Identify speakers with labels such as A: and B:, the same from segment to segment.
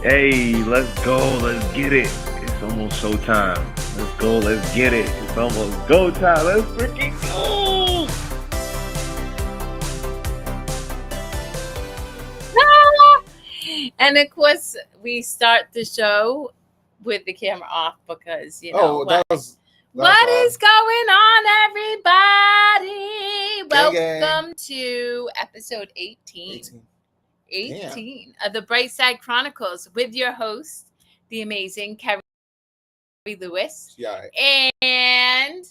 A: Hey, let's go. Let's get it. It's almost showtime. Let's go. Let's get it. It's almost go time. Let's freaking go.
B: And of course, we start the show with the camera off because, what is going on, everybody? Welcome to episode 18 of the Brightside Chronicles with your host, the amazing Kerri Lewis, and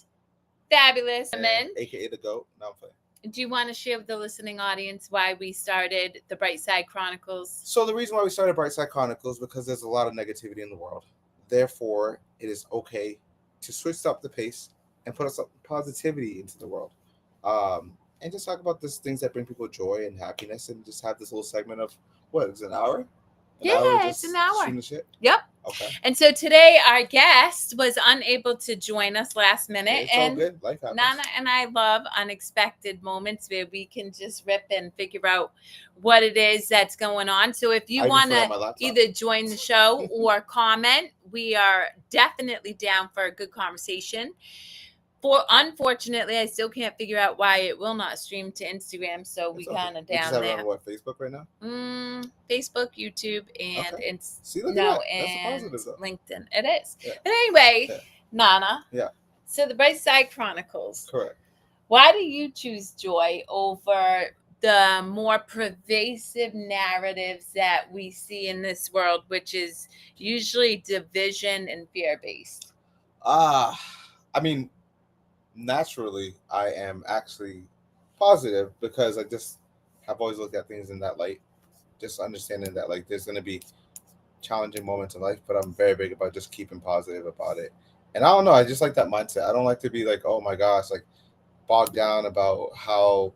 B: fabulous woman,
C: aka the GOAT. No, I'm playing.
B: Do you want to share with the listening audience why we started the Brightside Chronicles?
C: So the reason why we started Brightside Chronicles because there's a lot of negativity in the world. Therefore, it is okay to switch up the pace and put some positivity into the world. And just talk about these things that bring people joy and happiness, and just have this little segment of, what, is it an hour?
B: It's an hour. Yep.
C: Okay.
B: And so today our guest was unable to join us last minute.
C: It's all good. Life happens.
B: Nana and I love unexpected moments where we can just rip and figure out what it is that's going on. So if you want to either join the show or comment, we are definitely down for a good conversation. Unfortunately, I still can't figure out why it will not stream to Instagram, so we kind of down there.
C: On what, Facebook right now?
B: Facebook, YouTube, and
C: and
B: LinkedIn. It is.
C: Yeah.
B: But anyway, Nana.
C: Yeah.
B: So the Brightside Chronicles.
C: Correct.
B: Why do you choose joy over the more pervasive narratives that we see in this world, which is usually division and fear-based?
C: I mean, naturally, I am actually positive because I just have always looked at things in that light, just understanding that like there's going to be challenging moments in life, but I'm very big about just keeping positive about it. And I don't know, I just like that mindset. I don't like to be like, oh my gosh, like bogged down about how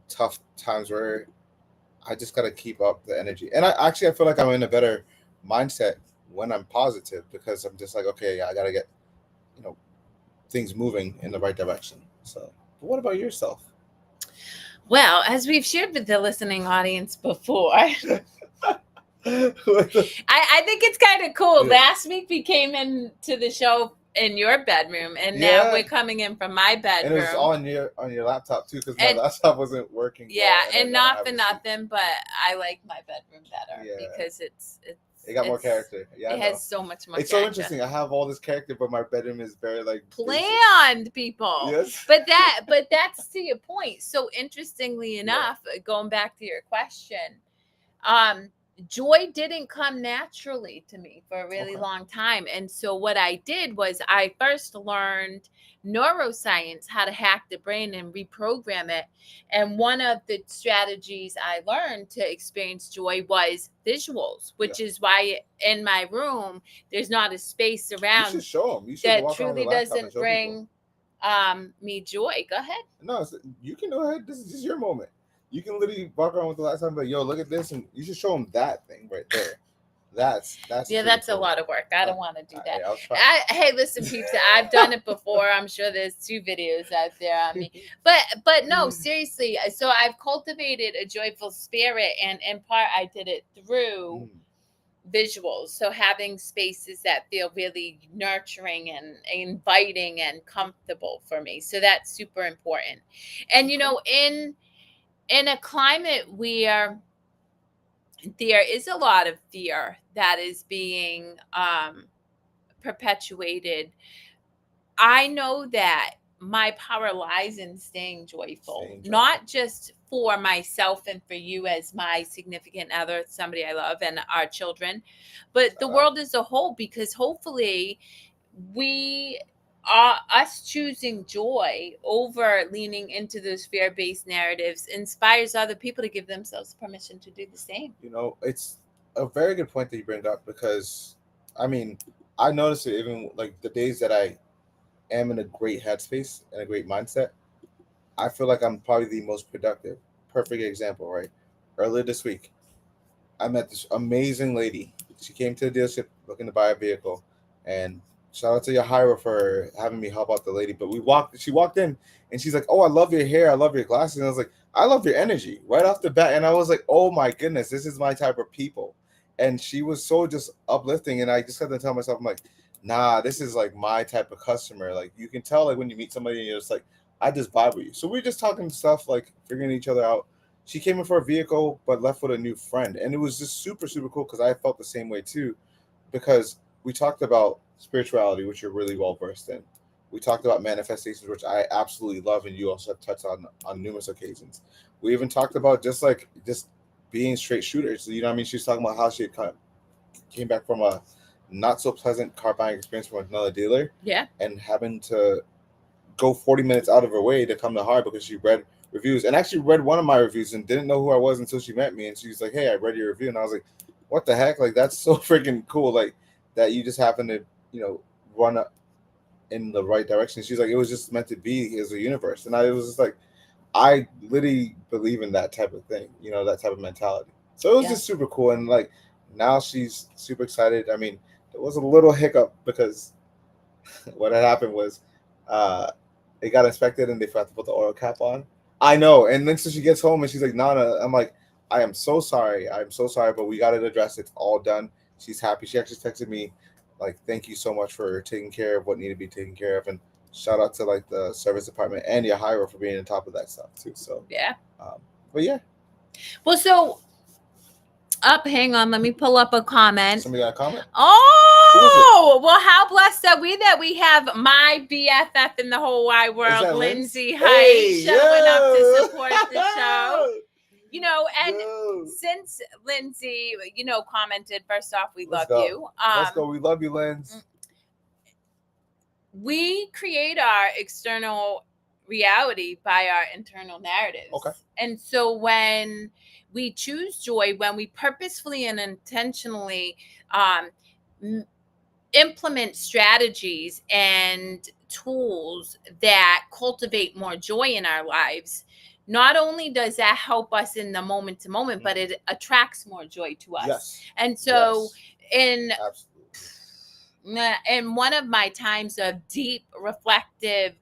C: tough times were. I just got to keep up the energy. And I feel like I'm in a better mindset when I'm positive because I'm just like, okay, I got to get, things moving in the right direction. So, but what about yourself?
B: Well, as we've shared with the listening audience before, I think it's kind of cool.
C: Yeah.
B: Last week we came into the show in your bedroom, and now we're coming in from my bedroom.
C: And it was on your laptop too, because my laptop wasn't working.
B: Yeah, and not for nothing, but I like my bedroom better because
C: it got more character. Yeah,
B: it has so much more.
C: It's
B: character.
C: so interesting. I have all this character, but my bedroom is very like
B: planned, people.
C: Yes.
B: But that's to your point. So interestingly enough, going back to your question, joy didn't come naturally to me for a really long time. And so what I did was I first learned neuroscience, how to hack the brain and reprogram it. And one of the strategies I learned to experience joy was visuals, which is why in my room, there's not a space around
C: you should show them. You should
B: that truly doesn't bring me joy. Go ahead.
C: No, you can go ahead. This is your moment. You can literally walk around with the laptop and be like, yo, look at this. And you should show them that thing right there. That's
B: that's a lot of work. I don't want to do that.
C: Yeah,
B: hey, listen, peeps, I've done it before. I'm sure there's 2 videos out there on me. But no, seriously. So I've cultivated a joyful spirit, and in part I did it through visuals. So having spaces that feel really nurturing and inviting and comfortable for me. So that's super important. And in a climate where there is a lot of fear that is being perpetuated, I know that my power lies in staying joyful, not just for myself and for you as my significant other, somebody I love, and our children, but the world as a whole, because hopefully us choosing joy over leaning into those fear-based narratives inspires other people to give themselves permission to do the same.
C: It's a very good point that you bring up, because I mean, I notice it even like the days that I am in a great headspace and a great mindset, I feel like I'm probably the most productive. Perfect example, right? Earlier this week, I met this amazing lady. She came to the dealership looking to buy a vehicle, and shout out to Yahira for having me help out the lady. But she walked in and she's like, oh, I love your hair. I love your glasses. And I was like, I love your energy right off the bat. And I was like, oh my goodness, this is my type of people. And she was so just uplifting, and I just had to tell myself, I'm like, nah, this is like my type of customer. Like you can tell, like when you meet somebody, and you're just like, I just vibe with you. So we're just talking stuff, like figuring each other out. She came in for a vehicle, but left with a new friend, and it was just super, super cool because I felt the same way too, because we talked about spirituality, which you're really well versed in. We talked about manifestations, which I absolutely love, and you also have touched on numerous occasions. We even talked about just being straight shooters. You know what I mean? She was talking about how she had came back from a not so pleasant car buying experience from another dealer.
B: Yeah.
C: And having to go 40 minutes out of her way to come to her because she read reviews and actually read one of my reviews and didn't know who I was until she met me. And she's like, hey, I read your review. And I was like, what the heck? Like, that's so freaking cool. Like that you just happen to, run up in the right direction. She's like, it was just meant to be as a universe. And I was just like, I literally believe in that type of thing, that type of mentality. So it was just super cool. And like now she's super excited. I mean, there was a little hiccup because what had happened was it got inspected and they forgot to put the oil cap on. I know. And then so she gets home and she's like, Nana, I'm like, I am so sorry. I'm so sorry, but we got it addressed. It's all done. She's happy. She actually texted me like, thank you so much for taking care of what needed to be taken care of. And shout out to like the service department and your hire for being on top of that stuff too. So
B: Yeah.
C: But yeah.
B: Well, so hang on, let me pull up a comment.
C: Somebody got a comment?
B: Oh, well, how blessed are we that we have my BFF in the whole wide world, Lindsay Height, showing up to support the show. And since Lindsay, commented, first off, we love you.
C: Let's go. We love you, Linz.
B: We create our external reality by our internal narratives.
C: Okay.
B: And so when we choose joy, when we purposefully and intentionally implement strategies and tools that cultivate more joy in our lives, not only does that help us in the moment to moment, but it attracts more joy to us.
C: Yes.
B: And so in one of my times of deep reflective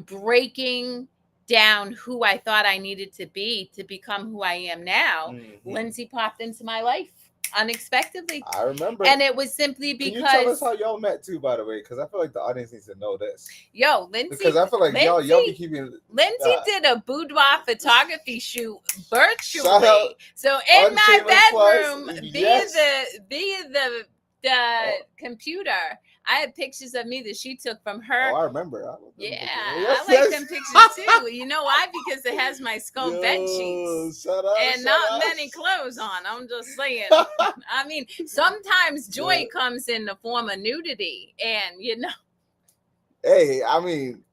B: breaking down who I thought I needed to be to become who I am now, Lindsay popped into my life unexpectedly.
C: I remember.
B: And it was simply because...
C: Can you tell us how y'all met too, by the way? Because I feel like the audience needs to know this.
B: Yo, Lindsay...
C: Because I feel like y'all be keeping...
B: Lindsay did a boudoir photography shoot virtually. So in my bedroom, via the computer, I had pictures of me that she took from her.
C: Oh, I remember.
B: I like them pictures too. You know why? Because it has my skull bed sheets. And not many clothes on. I'm just saying. I mean, sometimes joy comes in the form of nudity. And,
C: Hey, I mean...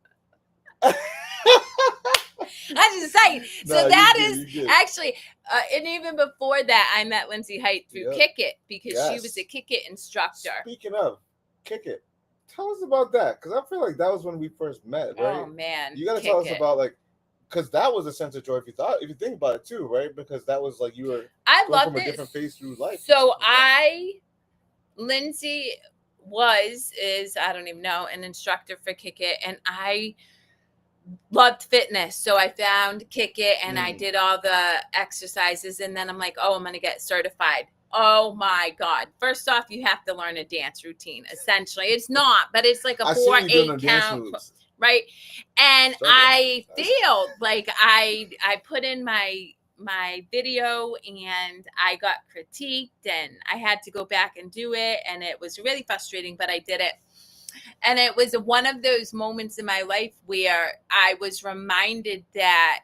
B: I'm just saying. So that is actually, and even before that, I met Lindsay Height through Kick It because she was a Kick It instructor.
C: Speaking of Kick It, tell us about that because I feel like that was when we first met, right?
B: Oh man,
C: you got to tell us about like, because that was a sense of joy if you think about it too, right? Because that was like you were going from a different phase through life.
B: So Lindsay is I don't even know an instructor for Kick It, and I loved fitness. So I found Kick It and I did all the exercises and then I'm like, oh, I'm going to get certified. Oh my God. First off, you have to learn a dance routine. Essentially, it's not, but it's like a 4-8 count. Right. And I feel like I put in my video and I got critiqued and I had to go back and do it. And it was really frustrating, but I did it. And it was one of those moments in my life where I was reminded that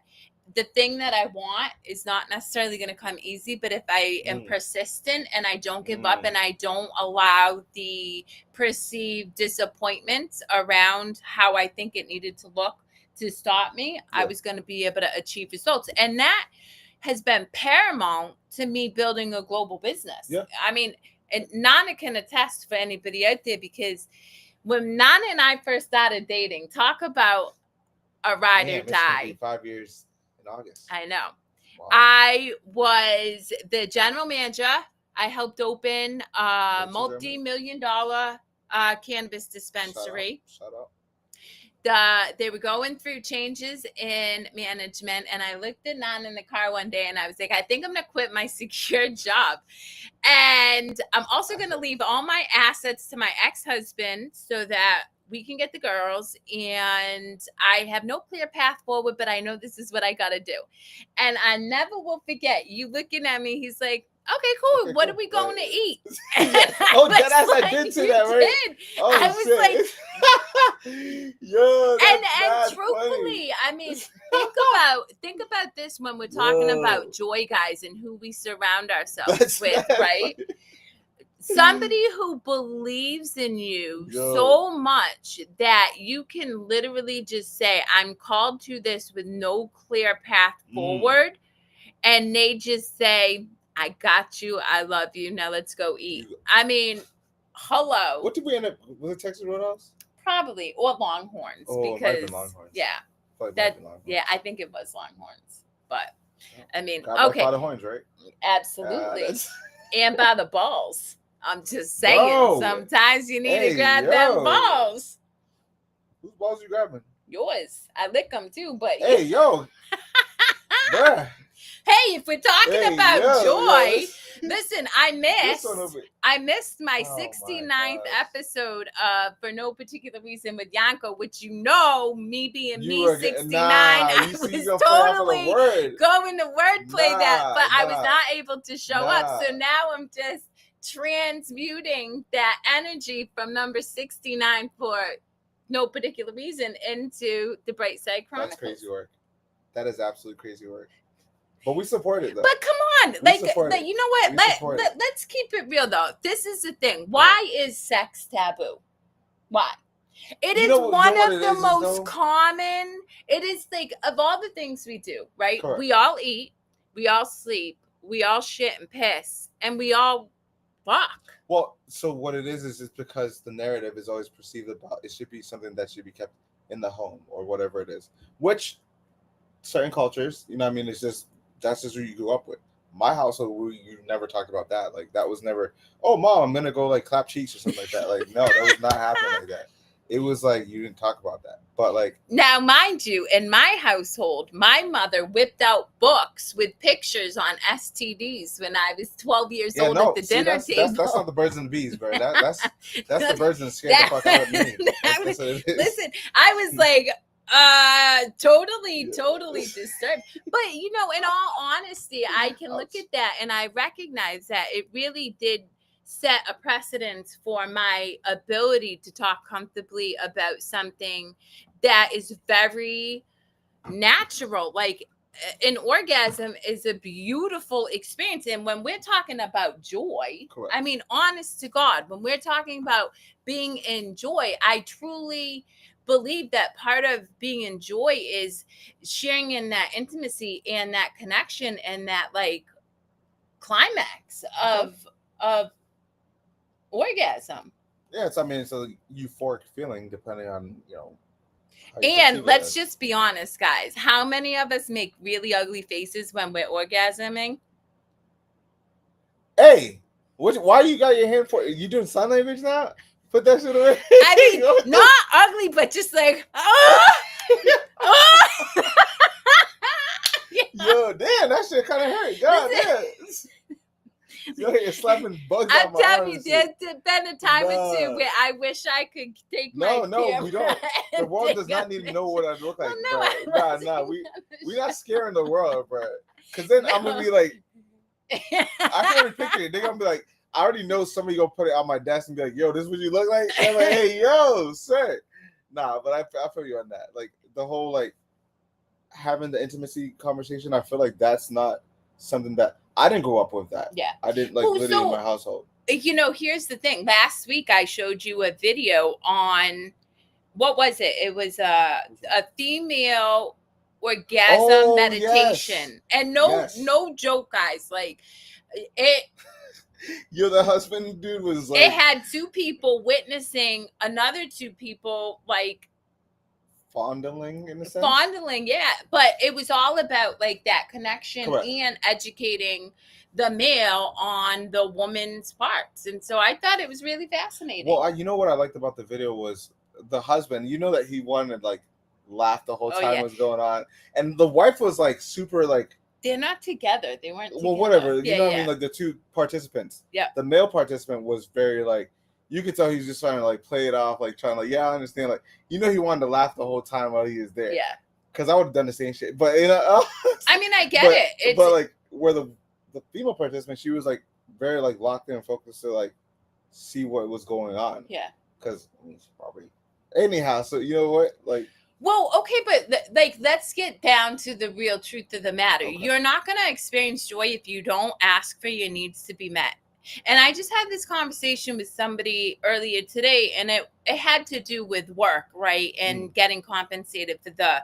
B: the thing that I want is not necessarily going to come easy, but if I am persistent and I don't give up and I don't allow the perceived disappointments around how I think it needed to look to stop me, I was going to be able to achieve results. And that has been paramount to me building a global business.
C: Yeah.
B: I mean, and Nana can attest for anybody out there because when Nana and I first started dating, talk about a ride or die.
C: 5 years in August.
B: I know.
C: Wow.
B: I was the general manager. I helped open a multi-million-dollar cannabis dispensary.
C: Shout out.
B: they were going through changes in management, and I looked at Nan in the car one day and I was like, I think I'm gonna quit my secure job, and I'm also gonna leave all my assets to my ex-husband so that we can get the girls, and I have no clear path forward, but I know this is what I gotta do. And I never will forget you looking at me. He's like, okay, cool.
C: Okay,
B: What
C: cool.
B: are we going to eat?
C: Oh, deadass, I did say that, right?
B: Did.
C: Oh,
B: I was
C: shit.
B: like,
C: Yo, that's
B: and
C: mad
B: truthfully,
C: funny.
B: I mean, think about this when we're talking about joy, guys, and who we surround ourselves
C: That's
B: with,
C: mad
B: right?
C: funny.
B: Somebody who believes in you
C: Yo.
B: so much that you can literally just say, I'm called to this with no clear path forward. And they just say, I got you. I love you. Now let's go eat. I mean, hello.
C: What did we end up? Was it Texas Roadhouse?
B: Probably. Or Longhorns.
C: Oh, it might have been Longhorns.
B: Yeah.
C: Probably might have been Longhorns.
B: Yeah, I think it was Longhorns. But, I mean,
C: Got
B: okay.
C: by the horns, right?
B: Absolutely. And by the balls. I'm just saying,
C: Bro.
B: sometimes you need to
C: Hey,
B: grab
C: yo.
B: them balls.
C: Whose balls you grabbing?
B: Yours. I lick them too, but
C: Hey, yo. Bruh.
B: hey, if we're talking about joy,
C: yo,
B: listen, I missed my 69th episode for no particular reason with Yanko, which me being me 69, I was totally going to wordplay that, but I was not able to show up. So now I'm just transmuting that energy from number 69 for no particular reason into the Brightside Chronicles.
C: That's crazy work. That is absolutely crazy work. But we support it, though.
B: But come on, you know what? Let's keep it real, though. This is the thing. Why is sex taboo? Why? It is one of the most common. It is like, of all the things we do, right? Correct. We all eat, we all sleep, we all shit and piss, and we all fuck.
C: Well, so what it is it's because the narrative is always perceived about it should be something that should be kept in the home or whatever it is. Which certain cultures, you know what I mean, it's just that's just who you grew up with. My household, you never talked about that. Like that was never, oh mom, I'm gonna go like clap cheeks or something like that. Like no, that was not happening like that. It was like you didn't talk about that. But like
B: now, mind you, in my household, my mother whipped out books with pictures on STDs when I was 12 years old at the dinner table.
C: That's not the birds and the bees, bro. That's the birds and scared the fuck out of me.
B: Listen, I was like, totally disturbed. But you know, in all honesty, I can look at that and I recognize that it really did set a precedent for my ability to talk comfortably about something that is very natural. Like an orgasm is a beautiful experience. And when we're talking about joy, correct. I mean, honest to God, when we're talking about being in joy, I truly believe that part of being in joy is sharing in that intimacy and that connection and that like climax of orgasm.
C: Yeah, it's a euphoric feeling depending on,
B: and let's just be honest, guys. How many of us make really ugly faces when we're orgasming?
C: Hey, why you got your hand for? You doing sign language now? Put that shit away.
B: I mean, not ugly, but just like,
C: Yo, damn, that shit kind of hurt. God damn. Yo, you're slapping bugs out my arms.
B: I'm telling you, there's been a time or two where I wish I could take my
C: No, we don't. The world does not need to know what I look like, bro. Nah, we're not scaring the world, bro. Because then I'm going to be like, I can already picture it. They're going to be like, I already know somebody going to put it on my desk and be like, yo, this is what you look like? And I'm like, hey, yo, sir. Nah, but I feel you on that. Like, the whole, like, having the intimacy conversation, I feel like that's not something that I didn't grow up with that.
B: Yeah.
C: I didn't literally in my household.
B: You know, here's the thing. Last week I showed you a video on what was it? It was a female orgasm meditation. Yes. And no joke, guys. Like it
C: You're the husband dude was like
B: it had two people witnessing another two people like
C: fondling in a sense.
B: Yeah. But it was all about like that connection. Correct. And educating the male on the woman's parts. And so I thought it was really fascinating.
C: Well, you know what I liked about the video was the husband, you know that he wanted like laugh the whole
B: Oh,
C: time
B: yeah.
C: was going on, and the wife was like super like.
B: They're not together. They weren't together.
C: Well, whatever.
B: Yeah,
C: You know what
B: yeah.
C: I mean? Like the two participants.
B: Yeah.
C: The male participant was very like, you could tell he's just trying to like play it off, like trying to like, yeah, I understand. Like, you know, he wanted to laugh the whole time while he is there.
B: Yeah.
C: Because I would have done the same shit. But you know,
B: I mean, I get
C: but,
B: it. It's,
C: but like where the female participant, she was like very like locked in and focused to like see what was going on.
B: yeah.
C: Because I mean, she probably anyhow. So you know what, like.
B: Well, okay, but like, let's get down to the real truth of the matter.
C: Okay.
B: You're not going to experience joy if you don't ask for your needs to be met. And I just had this conversation with somebody earlier today, and it had to do with work, right? And getting compensated for the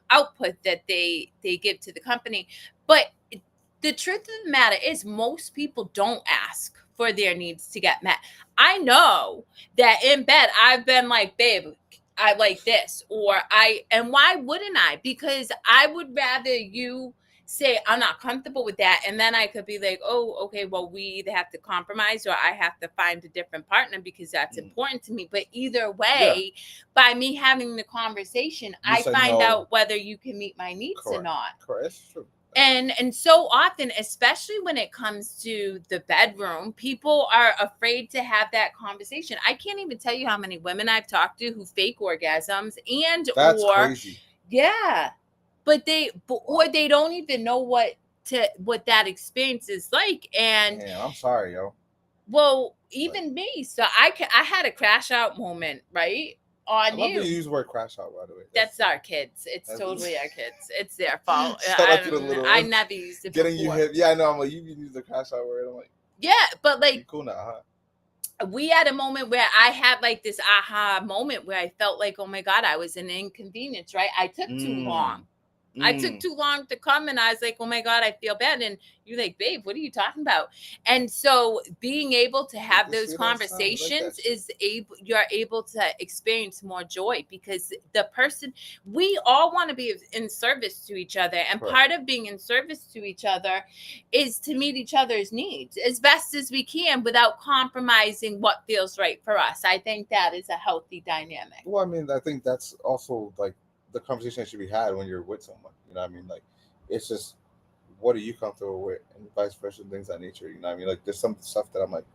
B: output that they give to the company. But the truth of the matter is most people don't ask for their needs to get met. I know that in bed, I've been like, babe, I like this, and why wouldn't I? Because I would rather you say, I'm not comfortable with that. And then I could be like, oh, okay, well, we either have to compromise or I have to find a different partner because that's important to me. But either way, by me having the conversation, I find out whether you can meet my needs or not.
C: Correct. That's true.
B: And so often, especially when it comes to the bedroom, people are afraid to have that conversation. I can't even tell you how many women I've talked to who fake orgasms
C: That's crazy.
B: Yeah. But they don't even know what that experience is like. And
C: man, I'm sorry, yo.
B: Well, even me. So I had a crash out moment, right?
C: I love you use the word crash out, by the way.
B: That's our kids. It's totally our kids. It's their fault.
C: Shout out to the little
B: I
C: ones.
B: never used it
C: Getting
B: before.
C: you hip. Yeah, I know. I'm like, you use the crash out word. I'm like,
B: yeah, but like,
C: cool now, huh?
B: We had a moment where I had like this aha moment where I felt like, oh my God, I was an inconvenience, right? I took too long. I took too long to come, and I was like, oh my God, I feel bad. And you're like, babe, what are you talking about? And so being able to have those conversations you're able to experience more joy, because we all want to be in service to each other. And part of being in service to each other is to meet each other's needs as best as we can without compromising what feels right for us. I think that is a healthy dynamic.
C: Well, I mean, I think that's also like the conversation that should be had when you're with someone. You know what I mean? Like, it's just, what are you comfortable with, and vice versa, things of that nature. You know what I mean? Like, there's some stuff that I'm like,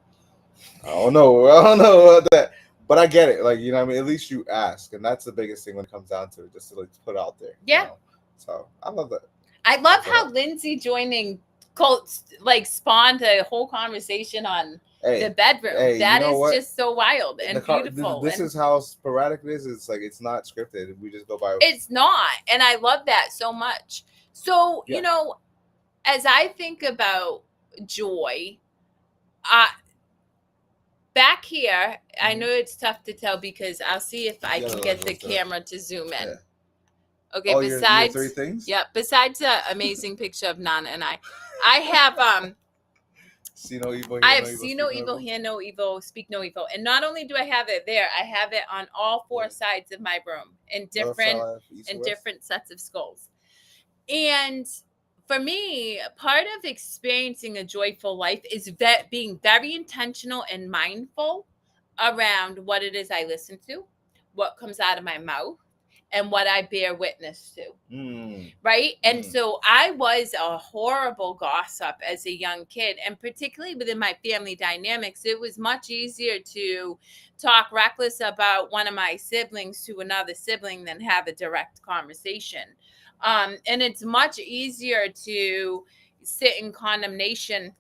C: I don't know about that, but I get it. Like, you know what I mean? At least you ask, and that's the biggest thing when it comes down to it, just to like put it out there.
B: Yeah.
C: You know? So I love that.
B: I love how Lindsay joining Colts like spawned a whole conversation on the bedroom. That is just so wild and beautiful.
C: This is how sporadic it is. It's like, it's not scripted. We just go by.
B: It's not. And I love that so much. So, you know, as I think about joy, back here, I know it's tough to tell because I'll see if I can get the camera to zoom in. Yeah. Okay, besides
C: your 3 things?
B: Yeah, besides the amazing picture of Nana and I have
C: see no evil.
B: I have see no evil, hear no evil, speak no evil. And not only do I have it there, I have it on all 4 sides of my room in different sets of skulls. And for me, part of experiencing a joyful life is being very intentional and mindful around what it is I listen to, what comes out of my mouth, and what I bear witness to. Right? And so I was a horrible gossip as a young kid. And particularly within my family dynamics, it was much easier to talk reckless about one of my siblings to another sibling than have a direct conversation. And it's much easier to sit in condemnation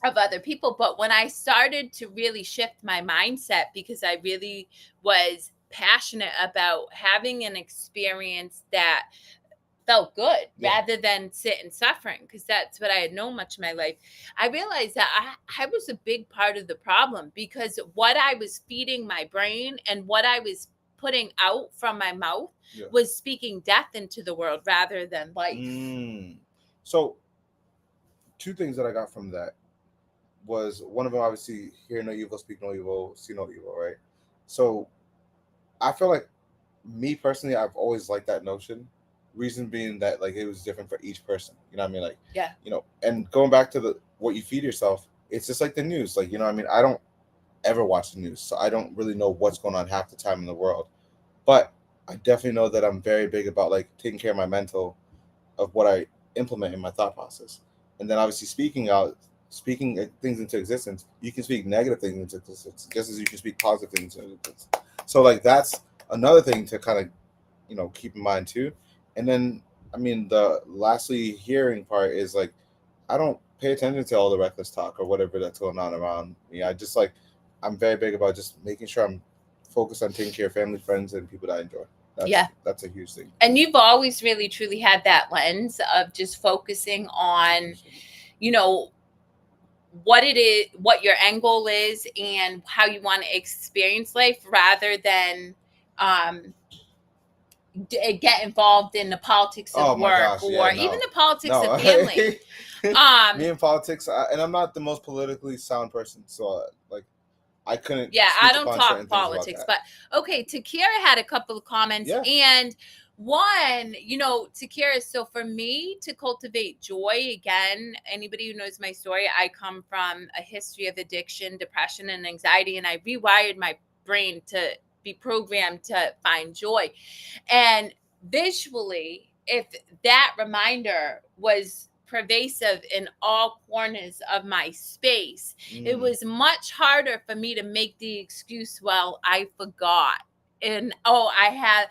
B: of other people. But when I started to really shift my mindset, because I really was passionate about having an experience that felt good rather than sit in suffering, because that's what I had known much of my life, I realized that I was a big part of the problem, because what I was feeding my brain and what I was putting out from my mouth was speaking death into the world rather than life.
C: So 2 things that I got from that was, one of them, obviously, hear no evil, speak no evil, see no evil, right? So I feel like, me personally, I've always liked that notion. Reason being that, like, it was different for each person. You know what I mean? Like, you know, and going back to what you feed yourself, it's just like the news. Like, you know what I mean? ever watch the news, so I don't really know what's going on half the time in the world. But I definitely know that I'm very big about like taking care of my mental, of what I implement in my thought process. And then obviously speaking things into existence, you can speak negative things into existence just as you can speak positive things into existence. So like that's another thing to kind of, keep in mind too. And then I mean the lastly hearing part is like I don't pay attention to all the reckless talk or whatever that's going on around me. I just like I'm very big about just making sure I'm focused on taking care of family, friends, and people that I enjoy. That's a huge thing.
B: And you've always really truly had that lens of just focusing on, you know, what it is, what your end goal is, and how you want to experience life, rather than get involved in the politics of work or even the politics of family.
C: Me and politics, and I'm not the most politically sound person, so like I couldn't.
B: Yeah,
C: speak
B: I don't
C: upon
B: talk
C: certain things about
B: politics,
C: that.
B: but okay. Takira had a couple of comments,
C: Yeah.
B: and one, Takira. So for me to cultivate joy, again, anybody who knows my story, I come from a history of addiction, depression, and anxiety, and I rewired my brain to be programmed to find joy. And visually, if that reminder was pervasive in all corners of my space, it was much harder for me to make the excuse, well, I forgot. And I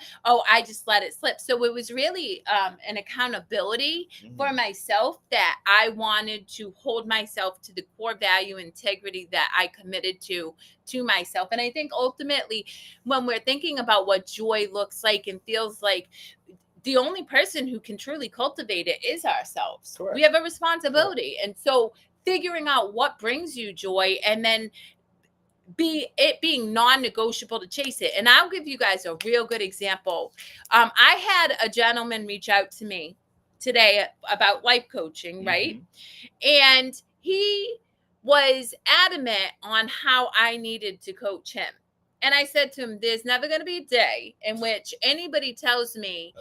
B: just let it slip. So it was really an accountability for myself, that I wanted to hold myself to the core value integrity that I committed to myself. And I think ultimately, when we're thinking about what joy looks like and feels like, the only person who can truly cultivate it is ourselves.
C: Correct.
B: We have a responsibility. Correct. And so figuring out what brings you joy, and then being non-negotiable to chase it. And I'll give you guys a real good example. I had a gentleman reach out to me today about life coaching, right? And he was adamant on how I needed to coach him. And I said to him, there's never going to be a day in which anybody tells me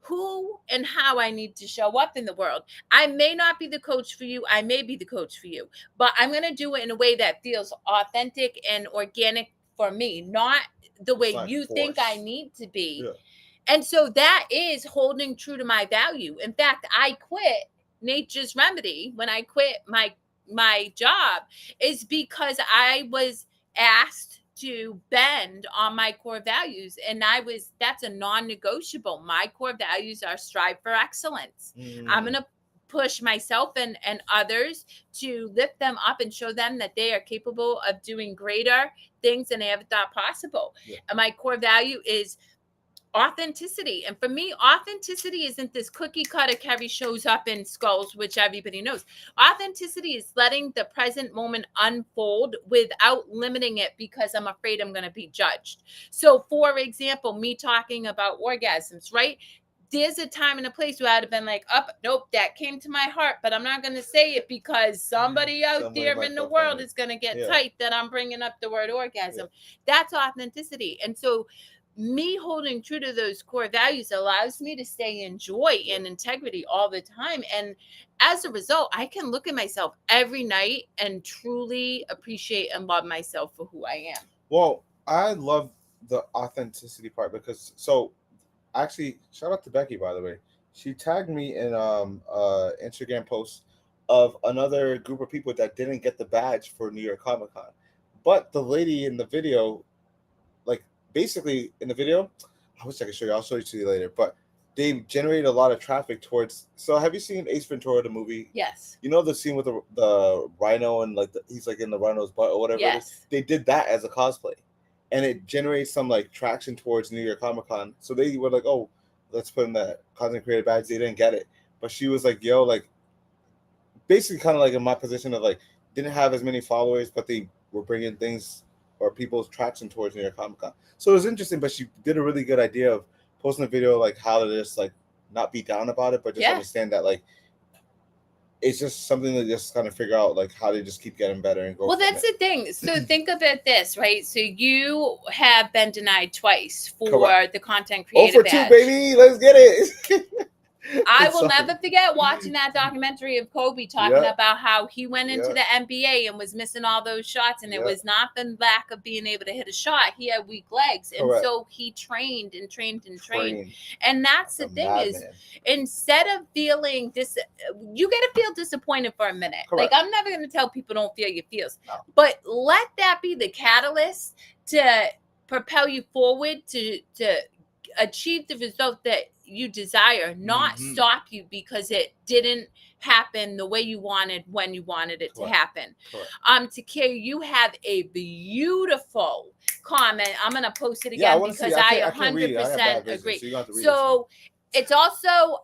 B: who and how I need to show up in the world. I may not be the coach for you. I may be the coach for you, but I'm going to do it in a way that feels authentic and organic for me, not the way you think I need to be. Yeah. And so that is holding true to my value. In fact, I quit Nature's Remedy when I quit my job, is because I was asked to bend on my core values. And that's a non-negotiable. My core values are strive for excellence. I'm going to push myself and others to lift them up and show them that they are capable of doing greater things than they ever thought possible. Yeah. And my core value is authenticity. And for me, authenticity isn't this cookie cutter Kerri shows up in skulls, which everybody knows. Authenticity is letting the present moment unfold without limiting it because I'm afraid I'm going to be judged. So for example, me talking about orgasms, right? There's a time and a place where I'd have been like, nope, that came to my heart, but I'm not going to say it because somebody there in the world is going to get tight that I'm bringing up the word orgasm. Yeah. That's authenticity. And so me holding true to those core values allows me to stay in joy and integrity all the time. And as a result, I can look at myself every night and truly appreciate and love myself for who I am.
C: Well, I love the authenticity part because, actually, shout out to Becky, by the way. She tagged me in Instagram post of another group of people that didn't get the badge for New York Comic Con. But the lady in the video, basically in the video, I wish I could show you. I'll show it to you later. But they generated a lot of traffic towards. So have you seen Ace Ventura, the movie?
B: Yes.
C: You know the scene with the rhino and he's in the rhino's butt or whatever it is? They did that as a cosplay. And it generates some traction towards New York Comic Con. So they were like, oh, let's put in that content creator badge. They didn't get it. But she was like, yo, basically kind of in my position of didn't have as many followers, but they were bringing things or people's traction towards New York Comic Con. So it was interesting, but she did a really good idea of posting a video how to just not be down about it, but just understand that it's just something to just kind of figure out how to just keep getting better and go.
B: Well, that's the thing. So think of it this, right? So you have been denied twice for the content creator badge.
C: 0 for 2, baby. Let's get it.
B: I
C: It's
B: will
C: like-
B: never forget watching that documentary of Kobe talking
C: Yeah.
B: about how he went into
C: Yeah.
B: the NBA and was missing all those shots, and it
C: Yeah.
B: was not the lack of being able to hit a shot. He had weak legs, and
C: Correct.
B: so he trained and trained and trained.
C: Train.
B: And that's the
C: A
B: thing is,
C: madman.
B: instead of feeling you got to feel disappointed for a minute.
C: Correct.
B: Like, I'm never going to tell people don't feel your feels,
C: No.
B: but let that be the catalyst to propel you forward to achieve the result that you desire, not
C: Mhm.
B: stop you because it didn't happen the way you wanted when you wanted it to
C: Correct.
B: happen.
C: Correct.
B: To Kerri, you have a beautiful comment. I'm gonna post it
C: Yeah, I
B: again
C: want to see.
B: because
C: I can't read it. I have bad
B: 100%
C: vision,
B: agree.
C: so you have to read
B: So it's also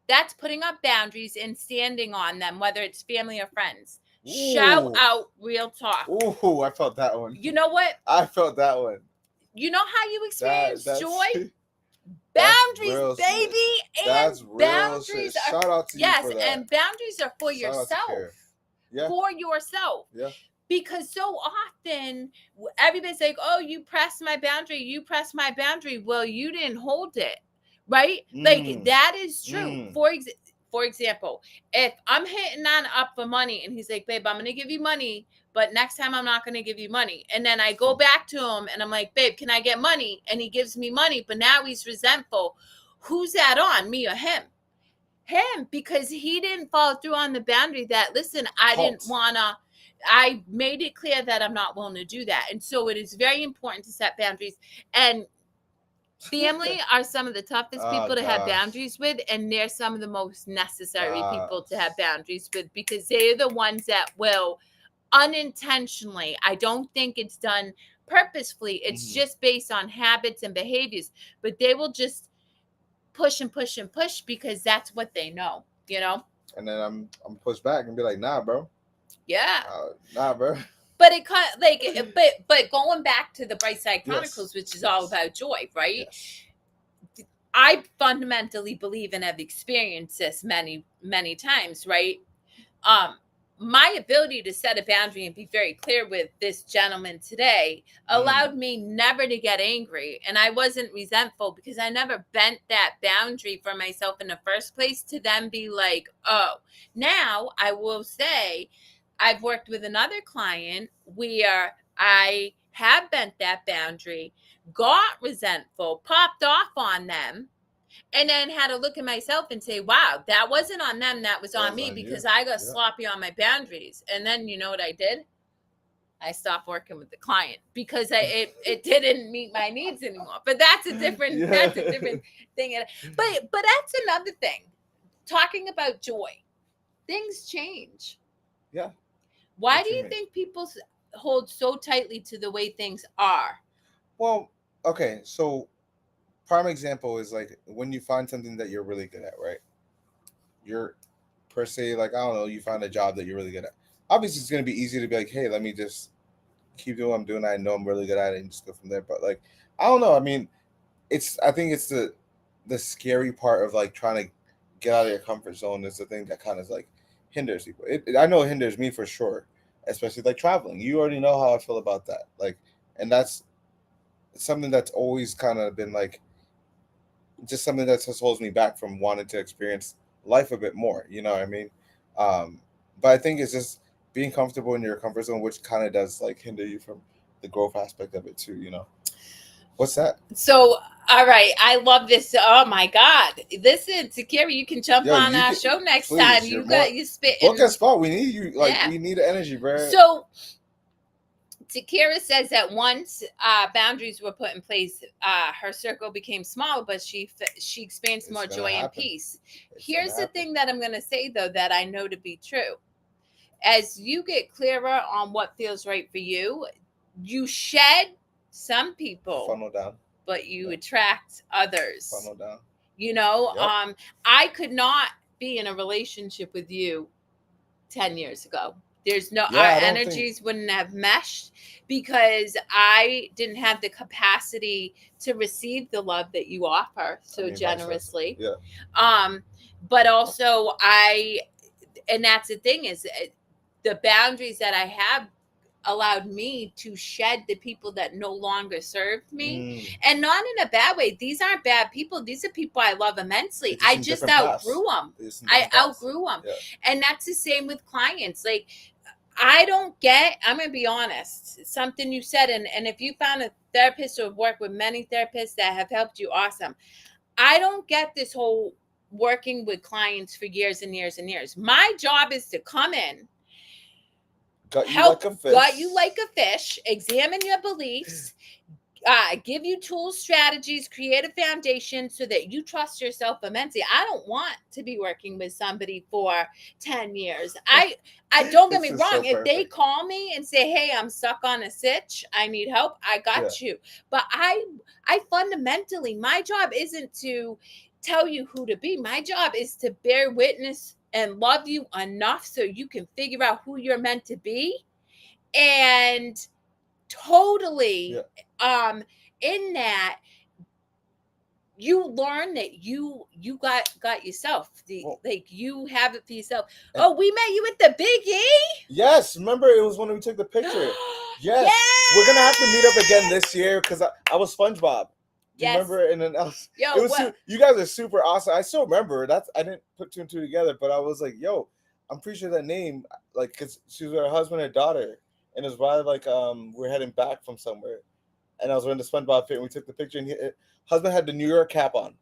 B: that's putting up boundaries and standing on them, whether it's family or friends.
C: Ooh.
B: Shout out real talk.
C: Ooh, I felt that one.
B: You know what?
C: I felt that one.
B: You know how you experience
C: That's
B: joy?
C: that's
B: Boundaries,
C: real
B: baby.
C: shit.
B: And
C: That's real
B: boundaries
C: shit.
B: are
C: Shout out to you
B: yes,
C: for that.
B: and boundaries are for
C: Shout out to
B: yourself.
C: Kerri. Yeah.
B: For yourself.
C: Yeah.
B: Because so often everybody's like, oh, you pressed my boundary, you pressed my boundary. Well, you didn't hold it, right? Like, that is true. For example, if I'm hitting on up for money and he's like, babe, I'm going to give you money, but next time I'm not going to give you money. And then I go back to him and I'm like, babe, can I get money? And he gives me money, but now he's resentful. Who's that on, me or him? Him, because he didn't follow through on the boundary that, listen, I didn't want to. I made it clear that I'm not willing to do that. And so it is very important to set boundaries. And family are some of the toughest people to have boundaries with. And they're some of the most necessary people to have boundaries with, because they're the ones that will unintentionally, I don't think it's done purposefully. It's just based on habits and behaviors, but they will just push and push and push because that's what they know, you know?
C: And then I'm pushed back and be like, nah, bro.
B: Yeah.
C: Nah, bro.
B: But it kind like, but going back to the Brightside Chronicles, which is all about joy, right?
C: Yes.
B: I fundamentally believe and have experienced this many, many times, right? My ability to set a boundary and be very clear with this gentleman today allowed me never to get angry. And I wasn't resentful because I never bent that boundary for myself in the first place to then be like, oh, now I will say I've worked with another client where I have bent that boundary, got resentful, popped off on them, and then had to look at myself and say, wow, that wasn't on them, that was on me, because I got sloppy on my boundaries. And then you know what I did? I stopped working with the client because it didn't meet my needs anymore. But that's a different thing. But that's another thing. Talking about joy. Things change.
C: Yeah.
B: Why do you think people hold so tightly to the way things are?
C: Well, okay, so prime example is like when you find something that you're really good at, right? You're per se, like, I don't know, you find a job that you're really good at. Obviously, it's going to be easy to be like, hey, let me just keep doing what I'm doing. I know I'm really good at it and just go from there. But like, I don't know. I mean, I think it's the scary part of like trying to get out of your comfort zone is the thing that kind of like hinders people. I know it hinders me for sure, especially like traveling. You already know how I feel about that. Like, and that's something that's always kind of been like, just something that just holds me back from wanting to experience life a bit more. You know what I mean? But I think it's just being comfortable in your comfort zone, which kind of does like hinder you from the growth aspect of it too. You know? What's that?
B: So, all right, I love this. Oh my God, listen to Kerri. You can jump on our show next time. You spit.
C: Book a spot. We need you. Like we need the energy, bro.
B: So. Takira says that once boundaries were put in place, her circle became smaller, but she experienced more joy and peace. Here's the thing that I'm going to say, though, that I know to be true. As you get clearer on what feels right for you, you shed some people,
C: funnel down,
B: but you attract others.
C: Funnel down.
B: You know, I could not be in a relationship with you 10 years ago. There's no, our energies wouldn't have meshed because I didn't have the capacity to receive the love that you offer so generously.
C: Yeah.
B: But also and that's the thing is the boundaries that I have allowed me to shed the people that no longer served me.
C: Mm.
B: And not in a bad way. These aren't bad people. These are people I love immensely.
C: They're
B: I
C: in
B: just
C: different paths.
B: outgrew them.
C: They're just in
B: I
C: different paths.
B: outgrew them.
C: Yeah.
B: And that's the same with clients. Like, I don't get, I'm going to be honest, it's something you said, and if you found a therapist or work with many therapists that have helped you, awesome. I don't get this whole working with clients for years and years and years. My job is to come in,
C: Gut you like a fish,
B: examine your beliefs, give you tools, strategies, create a foundation so that you trust yourself immensely. I don't want to be working with somebody for 10 years. I don't get me wrong. If they call me and say, hey, I'm stuck on a sitch, I need help, I got you. But I fundamentally, my job isn't to tell you who to be. My job is to bear witness and love you enough so you can figure out who you're meant to be. And totally in that you learn that you got yourself like you have it for yourself. Oh, we met you at the Big E.
C: Yes, remember it was when we took the picture. Yes. We're gonna have to meet up again this year because I was SpongeBob. Do you remember? And then else, it was you guys are super awesome. I still remember that. I didn't put two and two together, but I was like, yo, I'm pretty sure that name, like, because she was with her husband and daughter. And it was probably like we're heading back from somewhere, and I was wearing the SpongeBob fit, and we took the picture. And husband had the New York cap on.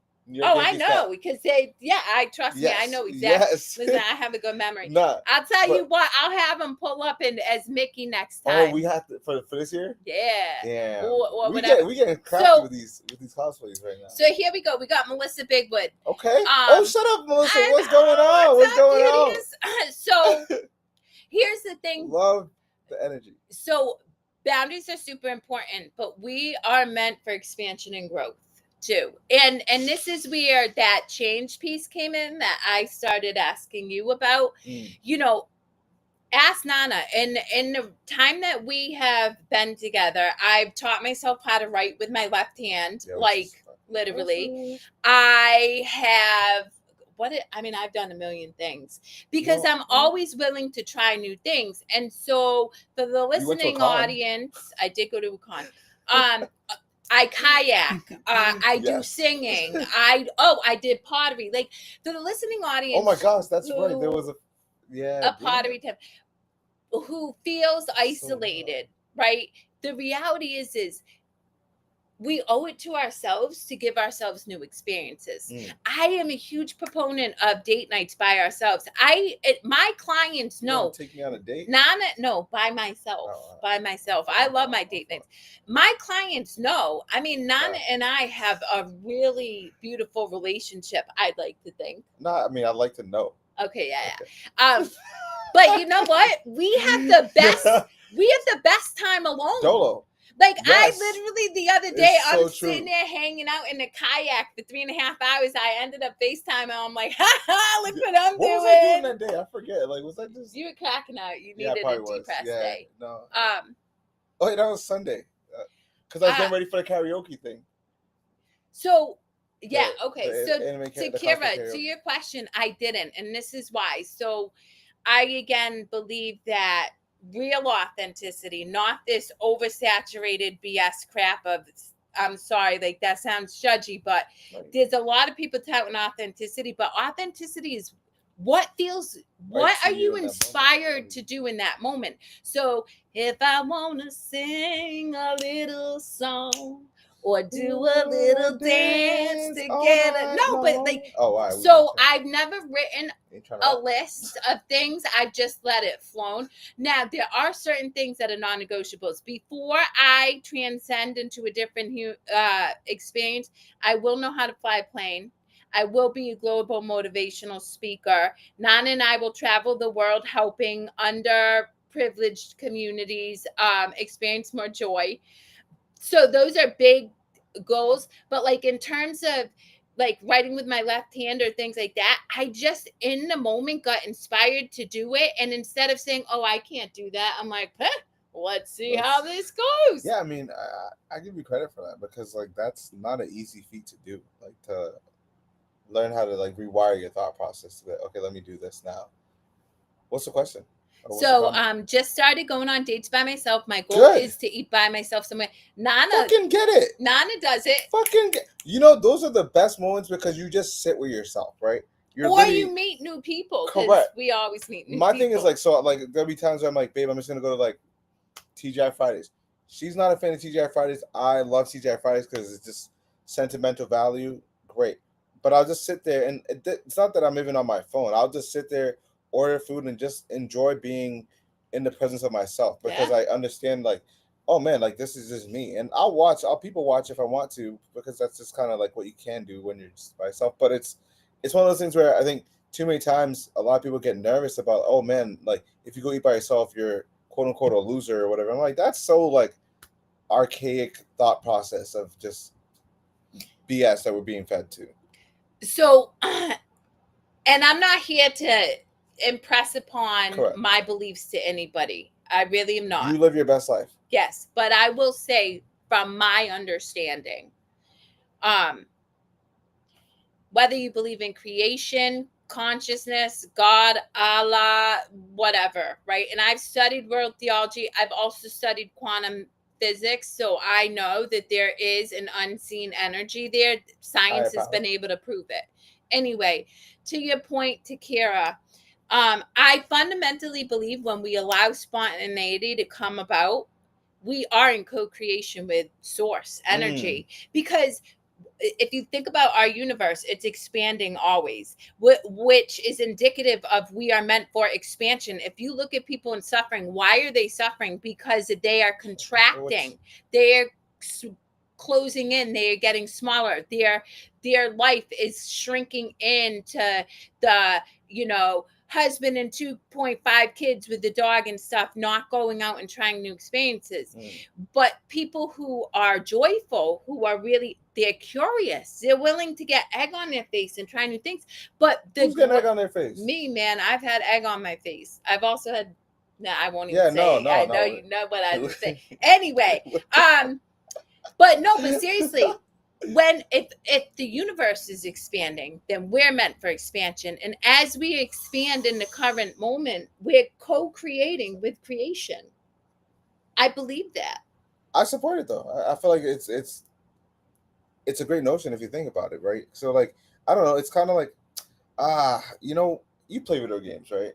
B: I know because I trust me. I know exactly.
C: Yes.
B: Listen, I have a good memory. I'll tell you what. I'll have him pull up as Mickey next time.
C: Oh, we have to for this year.
B: Yeah.
C: Or we getting crafty with these cosplays right now.
B: So here we go. We got Melissa Bigwood.
C: Okay. Shut up, Melissa. What's going on? What's going on?
B: So here's the thing.
C: Love the energy.
B: So boundaries are super important, but we are meant for expansion and growth too. And this is where that change piece came in that I started asking you about. You know, ask Nana. And in the time that we have been together, I've taught myself how to write with my left hand, literally. I have I've done a million things because I'm always willing to try new things. And so for the listening audience, I did go to a con. I kayak. I do singing. I did pottery. Like for the listening audience.
C: Oh my gosh, that's right. There was a
B: pottery tip who feels isolated, right? The reality is we owe it to ourselves to give ourselves new experiences. I am a huge proponent of date nights by ourselves. My clients know.
C: Take me on a date?
B: No, by myself. By myself. I love my date nights. My clients know. I mean, Nana and I have a really beautiful relationship, I'd like to think.
C: No, I mean, I'd like to know.
B: Okay, yeah. But you know what? We have the best time alone.
C: Dolo.
B: Like I literally the other day, I'm sitting there hanging out in the kayak for 3.5 hours. I ended up FaceTime and I'm like, look what I'm doing.
C: What was I doing that day? I forget. Like, was I just?
B: You were cracking out. You needed a depressed day.
C: No. Oh, that was Sunday. Because I was getting ready for the karaoke thing.
B: So, okay. So, Kara, to your question, I didn't. And this is why. So, I, again, believe that real authenticity, not this oversaturated BS crap of, I'm sorry, like that sounds judgy, but there's a lot of people touting authenticity, but authenticity is what are you inspired to do in that moment? So if I want to sing a little song or do a little dance together. I've never written a list of things. I've just let it flow. Now, there are certain things that are non-negotiables. Before I transcend into a different experience, I will know how to fly a plane. I will be a global motivational speaker. Nana and I will travel the world helping underprivileged communities experience more joy. So those are big goals. But like in terms of like writing with my left hand or things like that, I just in the moment got inspired to do it. And instead of saying, oh, I can't do that, I'm like, let's see how this goes.
C: Yeah, I mean, I give you credit for that because like that's not an easy feat to do. Like to learn how to like rewire your thought process to be, okay, let me do this now. What's the question? What's the
B: So
C: comment?
B: just started going on dates by myself. My goal
C: Good.
B: is to eat by myself somewhere. Nana
C: Fucking get it.
B: does it.
C: Fucking get, you know, those are the best moments because you just sit with yourself, right? You're
B: Or
C: literally
B: you meet new people, because
C: correct.
B: we always meet new
C: My
B: people.
C: thing is like, so like there'll be times where I'm like, babe, I'm just gonna go to like TGI Fridays. She's not a fan of TGI Fridays. I love TGI Fridays because it's just sentimental value. Great. But I'll just sit there and it's not that I'm even on my phone. I'll just sit there, order food, and just enjoy being in the presence of myself because
B: Yeah.
C: I understand like, oh man, like this is just me. And I'll people watch if I want to because that's just kind of like what you can do when you're just by yourself. But it's one of those things where I think too many times a lot of people get nervous about, oh man, like if you go eat by yourself, you're quote unquote a loser or whatever. I'm like, that's so like archaic thought process of just BS that we're being fed to.
B: So, and I'm not here to impress upon
C: Correct.
B: my beliefs to anybody. I really am not.
C: You live your best life.
B: Yes, but I will say from my understanding, whether you believe in creation, consciousness, God, Allah, whatever, right? And I've studied world theology. I've also studied quantum physics, so I know that there is an unseen energy there. Science has been able to prove it. Anyway, to your point, to Kara, I fundamentally believe when we allow spontaneity to come about, we are in co-creation with source energy. Because if you think about our universe, it's expanding always, which is indicative of we are meant for expansion. If you look at people in suffering, why are they suffering? Because they are contracting. They're closing in. They are getting smaller. Their life is shrinking into the, husband and 2.5 kids with the dog and stuff, not going out and trying new experiences. But people who are joyful, who are really, they're curious, they're willing to get egg on their face and try new things. But
C: who's getting egg on their face?
B: Me, man, I've had egg on my face. I've also had, I won't even say.
C: No,
B: I know you know what I would say. Anyway, but no, but seriously, if the universe is expanding, then we're meant for expansion. And as we expand in the current moment, we're co-creating with creation. I believe that.
C: I support it though. I feel like it's a great notion if you think about it, right? So like I don't know, it's kind of like you play video games, right?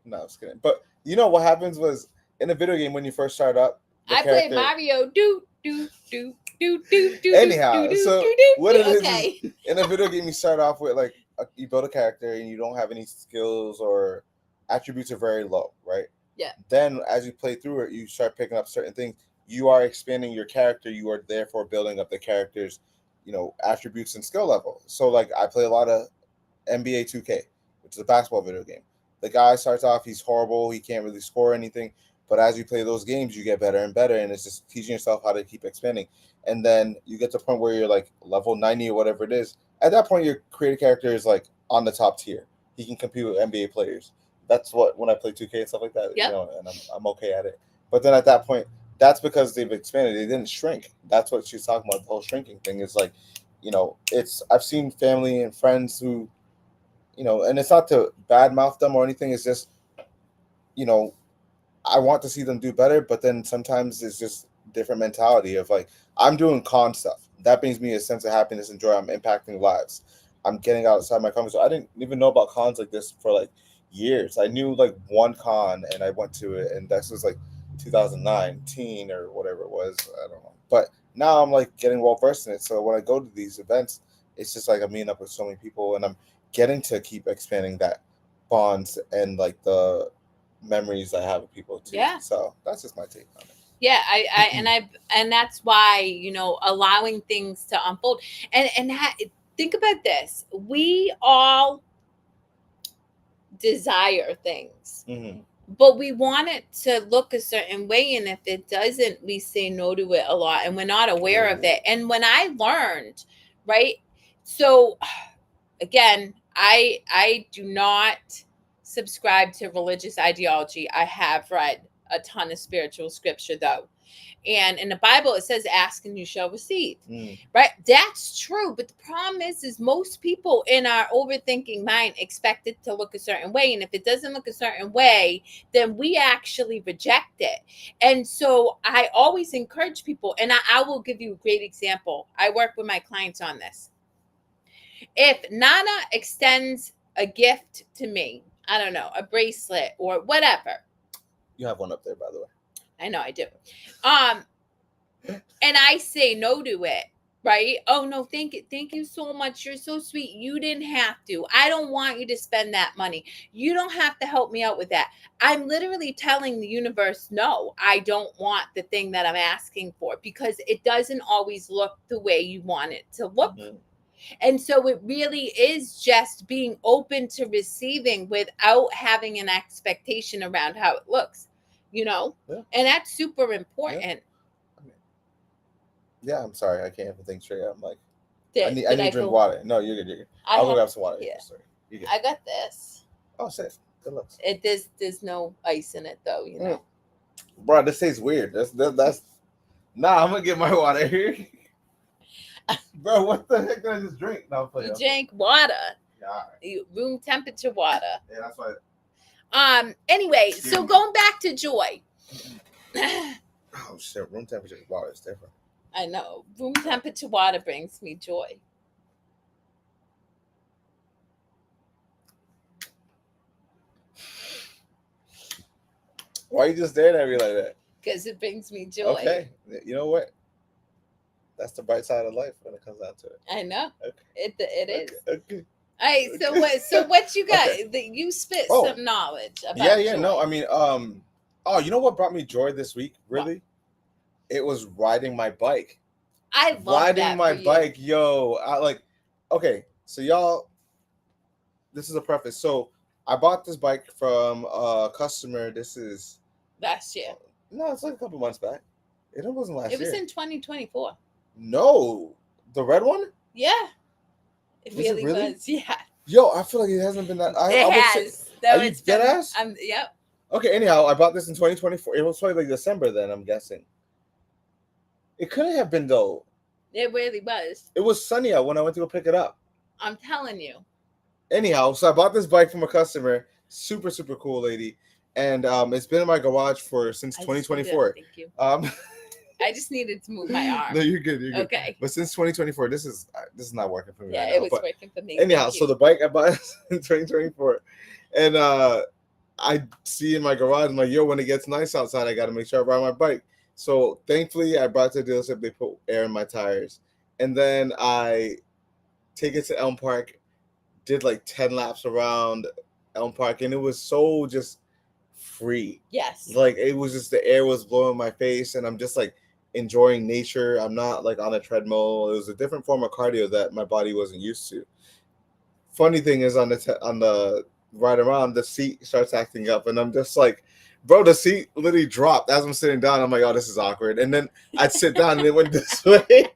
C: No, I was kidding. But you know what happens was in a video game when you first start up,
B: I played Mario.
C: Anyhow, so what it is
B: Okay.
C: in a video game you start off with like you build a character and you don't have any skills or attributes are very low, right?
B: Yeah.
C: Then as you play through it, you start picking up certain things. You are expanding your character. You are therefore building up the character's, attributes and skill level. So like I play a lot of NBA 2K, which is a basketball video game. The guy starts off, he's horrible. He can't really score anything. But as you play those games, you get better and better, and it's just teaching yourself how to keep expanding. And then you get to a point where you're like level 90 or whatever it is. At that point, your creative character is like on the top tier. He can compete with NBA players. That's what when I play 2K and stuff like that,
B: Yep.
C: and I'm okay at it. But then at that point, that's because they've expanded. They didn't shrink. That's what she's talking about. The whole shrinking thing is like, I've seen family and friends who, and it's not to badmouth them or anything. It's just, I want to see them do better, but then sometimes it's just different mentality of like I'm doing con stuff. That brings me a sense of happiness and joy. I'm impacting lives. I'm getting outside my comfort zone. I didn't even know about cons like this for like years. I knew like one con and I went to it, and this was like 2019 or whatever it was. I don't know. But now I'm like getting well versed in it. So when I go to these events, it's just like I'm meeting up with so many people and I'm getting to keep expanding that bonds and like the memories I have with people too.
B: Yeah.
C: So that's just my take on it.
B: Yeah, and that's why, allowing things to unfold. And think about this. We all desire things.
C: Mm-hmm.
B: But we want it to look a certain way, and if it doesn't, we say no to it a lot, and we're not aware of it. And when I learned, right? So again, I do not subscribe to religious ideology. I have read a ton of spiritual scripture though. And in the Bible, it says, ask and you shall receive.
C: Mm.
B: Right? That's true. But the problem is most people in our overthinking mind expect it to look a certain way. And if it doesn't look a certain way, then we actually reject it. And so I always encourage people, and I will give you a great example. I work with my clients on this. If Nana extends a gift to me, I don't know, a bracelet or whatever.
C: You have one up there, by the way.
B: I know I do. And I say no to it, right? Oh no, thank you so much. You're so sweet. You didn't have to. I don't want you to spend that money. You don't have to help me out with that. I'm literally telling the universe, no, I don't want the thing that I'm asking for, because it doesn't always look the way you want it to look.
C: Mm-hmm.
B: And so it really is just being open to receiving without having an expectation around how it looks, you know?
C: Yeah.
B: And that's super important.
C: Yeah, I'm sorry. I can't even think straight. I'm like, I need to drink
B: go,
C: water. No, you're good. You're good. I'll go grab some water.
B: Yeah.
C: Sorry. You're good.
B: I got this.
C: Oh, safe. Good looks.
B: There's no ice in it though, you know.
C: Bro, this tastes weird. That's Nah, I'm gonna get my water here. Bro, what the heck did I just drink? No, I'm playing.
B: You drank water.
C: Yeah, all right.
B: Room temperature water.
C: Yeah, that's why.
B: Anyway, so going back to joy.
C: Oh shit, room temperature water is different.
B: I know. Room temperature water brings me joy.
C: Why you just staring at me like that?
B: Because it brings me joy.
C: Okay, you know what? That's the bright side of life when it comes down to it.
B: I know. Okay. It is.
C: Okay.
B: All right. So what you got?
C: Okay.
B: You spit some knowledge about
C: Yeah.
B: joy.
C: No, I mean, oh, you know what brought me joy this week? Really? What? It was riding my bike.
B: I love
C: riding my bike, yo. Okay, so y'all, this is a preface. So I bought this bike from a customer. This is
B: last year.
C: No, it's like a couple months back. It wasn't last year.
B: It was in 2024.
C: No, the red one.
B: Yeah, it really was. Yeah.
C: Yo, I feel like it hasn't been that.
B: It has.
C: Are you dead ass?
B: Yep.
C: Okay. Anyhow, I bought this in 2024. It was probably like December then. I'm guessing. It couldn't have been though.
B: It really was.
C: It was sunny out when I went to go pick it up.
B: I'm telling you.
C: Anyhow, so I bought this bike from a customer, super cool lady, and it's been in my garage since 2024.
B: Thank you. I just needed to move my arm.
C: No, you're good. You're good.
B: Okay.
C: But since 2024, this is not working for me.
B: Yeah,
C: right now,
B: it was working for me.
C: Anyhow, so the bike I bought in 2024, and I see in my garage, I'm like, yo, when it gets nice outside, I got to make sure I ride my bike. So thankfully, I brought it to the dealership. They put air in my tires, and then I take it to Elm Park. Did like 10 laps around Elm Park, and it was so just free.
B: Yes.
C: Like it was just the air was blowing my face, and I'm just like enjoying nature. I'm not like on a treadmill. It was a different form of cardio that my body wasn't used to. Funny thing is on the ride around, the seat starts acting up, and I'm just like, bro, the seat literally dropped as I'm sitting down. I'm like, oh, this is awkward. And then I'd sit down and it went this way.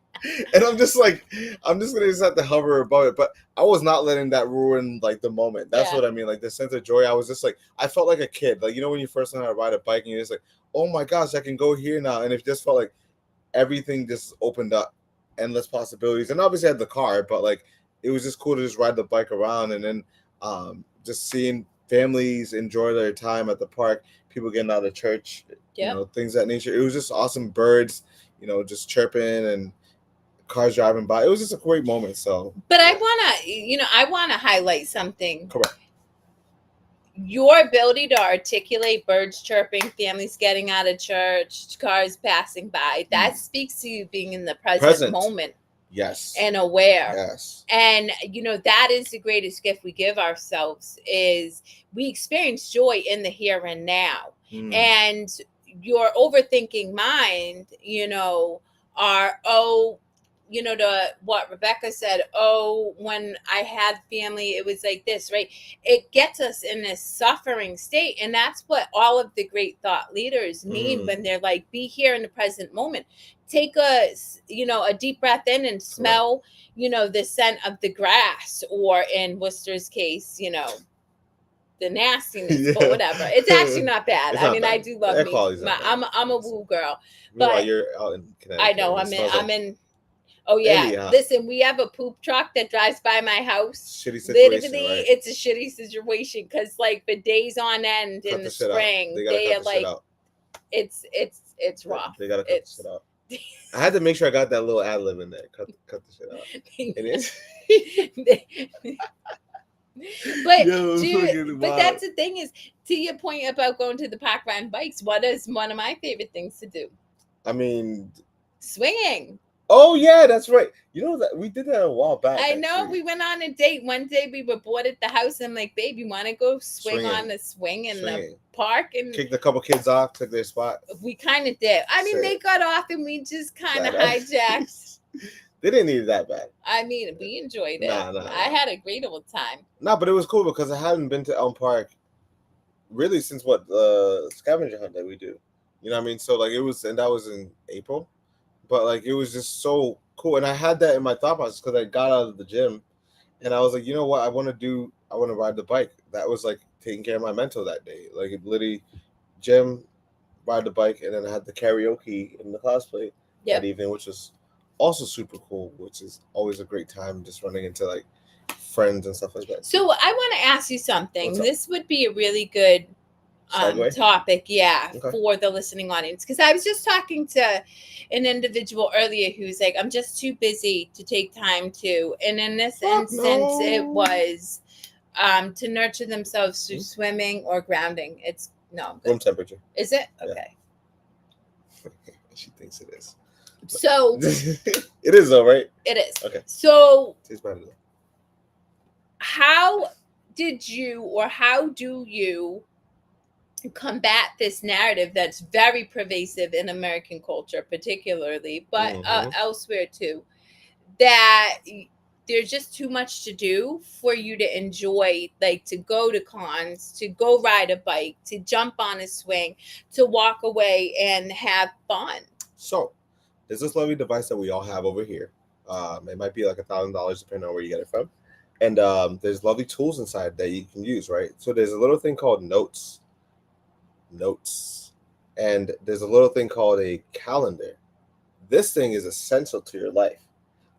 C: And I'm just like, I'm just gonna have to hover above it. But I was not letting that ruin like the moment. That's what I mean. Like the sense of joy. I was just like, I felt like a kid. Like, you know, when you first learn how to ride a bike and you're just like, oh my gosh, I can go here now. And it just felt like everything just opened up, endless possibilities. And obviously I had the car, but like it was just cool to just ride the bike around, and then just seeing families enjoy their time at the park, people getting out of church, you know, things of that nature. It was just awesome. Birds, you know, just chirping and cars driving by. It was just a great moment. So,
B: but I want to highlight something.
C: Correct.
B: Your ability to articulate birds chirping, families getting out of church, cars passing by, that speaks to you being in the present moment.
C: Yes.
B: And aware.
C: Yes.
B: And, you know, that is the greatest gift we give ourselves, is we experience joy in the here and now. And your overthinking mind, you know, what Rebecca said, when I had family, it was like this, right? It gets us in this suffering state. And that's what all of the great thought leaders mean when they're like, be here in the present moment. Take a deep breath in and smell, you know, the scent of the grass, or in Worcester's case, you know, the nastiness,
C: Yeah.
B: but whatever. It's actually not bad.
C: It's
B: I
C: not
B: mean,
C: bad.
B: I do love
C: Air
B: me.
C: quality's not bad.
B: I'm a woo girl.
C: Meanwhile,
B: But
C: you're out in Connecticut.
B: I know
C: and it smells
B: I'm
C: like
B: in. Oh yeah,
C: Anyhow.
B: listen, we have a poop truck that drives by my house.
C: shitty situation,
B: Literally,
C: right?
B: it's a shitty situation because like for days on end
C: Cut
B: in the
C: shit out.
B: spring,
C: They gotta
B: they
C: cut
B: are
C: the shit
B: like
C: out.
B: it's rough.
C: They gotta cut the shit out. I had to make sure I got that little ad lib in there. Cut the shit out. It is.
B: But
C: Yo,
B: but that's the thing is, to your point about going to the park riding bikes, what is one of my favorite things to do?
C: I mean,
B: swinging.
C: Oh yeah, that's right. You know that we did that a while back.
B: I know,
C: actually.
B: we went on a date. One day we were bored at the house. I'm like, babe, you want to go swing
C: Swinging.
B: on the swing in the
C: Swinging.
B: park? And
C: Kicked a couple kids off, took their spot.
B: we kind of did. I mean,
C: Say
B: they
C: it.
B: got off and we just kind of
C: Nah, nah.
B: hijacked.
C: They didn't need it that bad.
B: I mean, we enjoyed it.
C: Nah.
B: I had a great old time.
C: No, but it was cool because I hadn't been to Elm Park really since what the scavenger hunt that we do. You know what I mean? So like it was, and that was in April. But like it was just so cool, and I had that in my thought process because I got out of the gym, and I was like, you know what, I want to ride the bike. That was like taking care of my mental that day. Like it literally, gym, ride the bike, and then I had the karaoke and the cosplay that evening, which was also super cool. Which is always a great time, just running into like friends and stuff like that.
B: So I want to ask you something.
C: What's up?
B: This would be a really good
C: Segue?
B: topic,
C: Okay.
B: for the listening audience, because I was just talking to an individual earlier who's like, I'm just too busy to take time to, and in this instance it was to nurture themselves through swimming or grounding. It's
C: Room temperature.
B: Is it?
C: Yeah.
B: Okay.
C: She thinks it is.
B: So
C: it is though, right?
B: it is.
C: Okay.
B: So
C: Tastes better though.
B: how did you, or how do you combat this narrative that's very pervasive in American culture particularly, but elsewhere too, that there's just too much to do for you to enjoy, like to go to cons, to go ride a bike, to jump on a swing, to walk away and have fun?
C: So there's this lovely device that we all have over here. It might be like $1,000 depending on where you get it from, and there's lovely tools inside that you can use, right? So there's a little thing called notes, and there's a little thing called a calendar. This thing is essential to your life.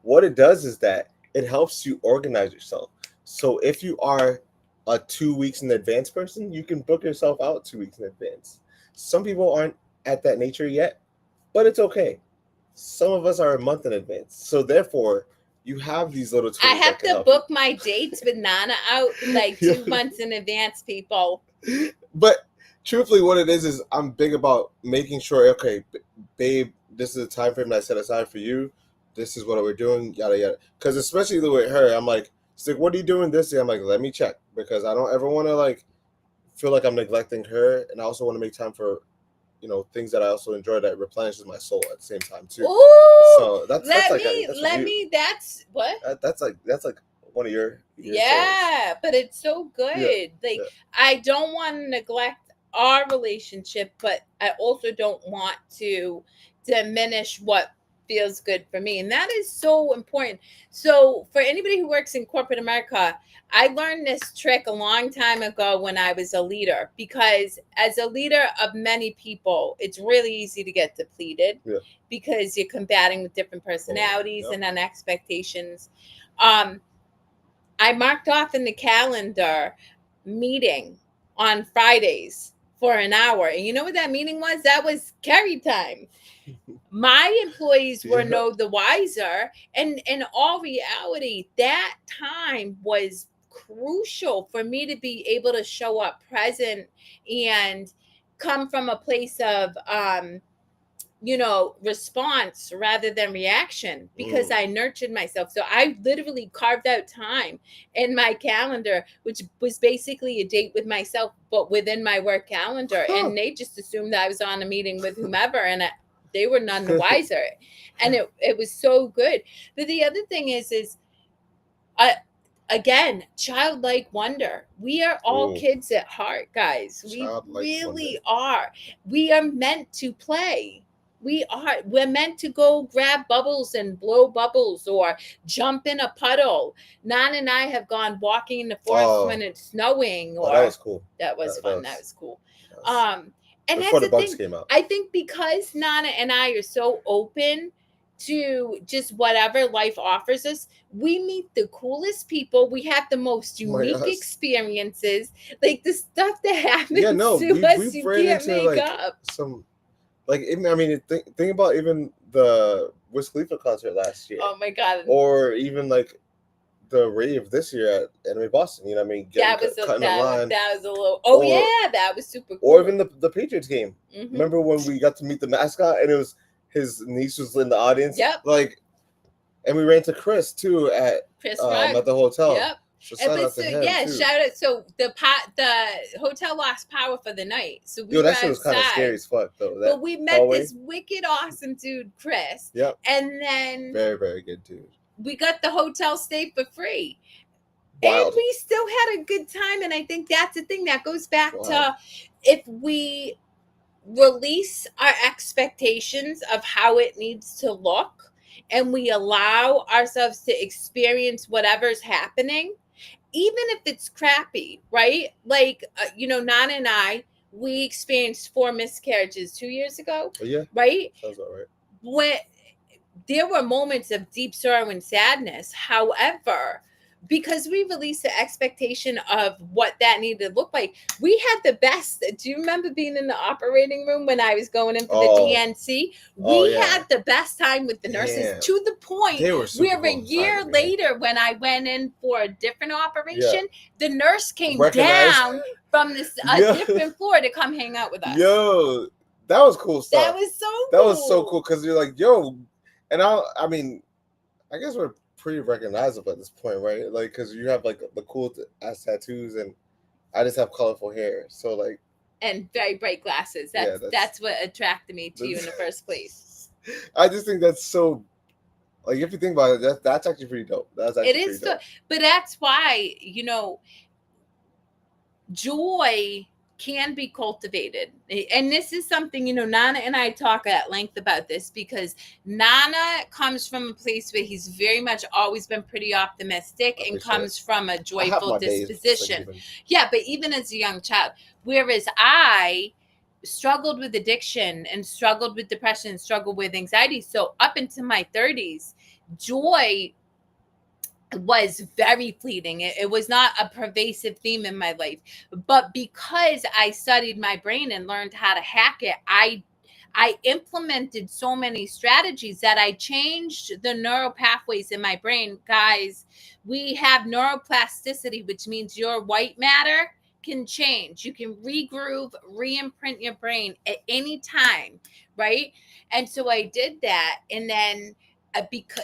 C: What it does is that it helps you organize yourself. So if you are a 2 weeks in advance person, you can book yourself out 2 weeks in advance. Some people aren't at that nature yet, but it's okay. Some of us are a month in advance. So therefore, you have these little tools.
B: I have to book my dates with Nana out like 2 months in advance, people.
C: But truthfully, what it is I'm big about making sure, okay, babe, this is the time frame that I set aside for you. This is what we're doing, yada yada. Because especially with her, I'm like, she's like, what are you doing this day? I'm like, let me check, because I don't ever want to like feel like I'm neglecting her, and I also want to make time for, things that I also enjoy that replenishes my soul at the same time too.
B: Ooh,
C: so that's like one of your
B: yeah, but it's so good. I don't want to neglect our relationship, but I also don't want to diminish what feels good for me, and that is so important. So for anybody who works in corporate America, I learned this trick a long time ago when I was a leader, because as a leader of many people, it's really easy to get depleted because you're combating with different personalities and then expectations. I marked off in the calendar meeting on Fridays for an hour. And you know what that meeting was? That was Kerri time. My employees were no the wiser. And in all reality, that time was crucial for me to be able to show up present and come from a place of response rather than reaction, because I nurtured myself. So I literally carved out time in my calendar, which was basically a date with myself, but within my work calendar. And they just assumed that I was on a meeting with whomever, and they were none the wiser. And it was so good. But the other thing is again, childlike wonder. We are all kids at heart, guys. We really are. We are meant to play. We're meant to go grab bubbles and blow bubbles or jump in a puddle. Nan and I have gone walking in the forest when it's snowing. Or
C: that was cool.
B: That was fun. That was cool. And
C: before
B: that's
C: the
B: the
C: bugs
B: thing.
C: came out.
B: I think because Nana and I are so open to just whatever life offers us, we meet the coolest people. We have the most unique experiences. Like the stuff that happens to us, you can't make up.
C: Some, like, I mean, think about even the Wiz Khalifa concert last year.
B: Oh my God!
C: Or even like the rave this year at Anime Boston. You know what I mean?
B: That was a little. Oh, yeah, that was super cool.
C: Or even the Patriots game.
B: Mm-hmm.
C: Remember when we got to meet the mascot and it was his niece was in the audience?
B: Yep.
C: Like, and we ran to Chris too at the hotel.
B: Yep.
C: So shout out
B: out. So the hotel lost power for the night. So we
C: that shit was kind of scary as fuck though.
B: But we met this wicked awesome dude, Chris.
C: Yep.
B: And then
C: very, very good dude.
B: We got the hotel stay for free.
C: Wild.
B: And we still had a good time. And I think that's the thing that goes back to if we release our expectations of how it needs to look and we allow ourselves to experience whatever's happening, even if it's crappy, right? Like, Nana and I, we experienced 4 miscarriages 2 years ago.
C: Oh, yeah.
B: Right?
C: Sounds about right.
B: When there were moments of deep sorrow and sadness. However, because we released the expectation of what that needed to look like, we had the best. Do you remember being in the operating room when I was going in for the DNC? We had the best time with the nurses to the point where a year later, when I went in for a different operation, the nurse came down from a different floor to come hang out with us.
C: Yo, that was cool stuff.
B: That was so cool.
C: That was so cool because you're like, yo, and I mean, I guess we're pretty recognizable at this point, right? Like, because you have like the cool ass tattoos, and I just have colorful hair, so like,
B: and very bright glasses. That's what attracted me to you in the first place.
C: I just think that's so, like, if you think about it, that's actually pretty dope. That's actually pretty dope.
B: But that's why joy can be cultivated. And this is something, Nana and I talk at length about this because Nana comes from a place where he's very much always been pretty optimistic and comes from a joyful disposition. But even as a young child, whereas I struggled with addiction and struggled with depression and struggled with anxiety. So up into my 30s, joy was very fleeting. It was not a pervasive theme in my life. But because I studied my brain and learned how to hack it, I implemented so many strategies that I changed the neural pathways in my brain. Guys, we have neuroplasticity, which means your white matter can change. You can regroove, re-imprint your brain at any time, right? And so I did that. And then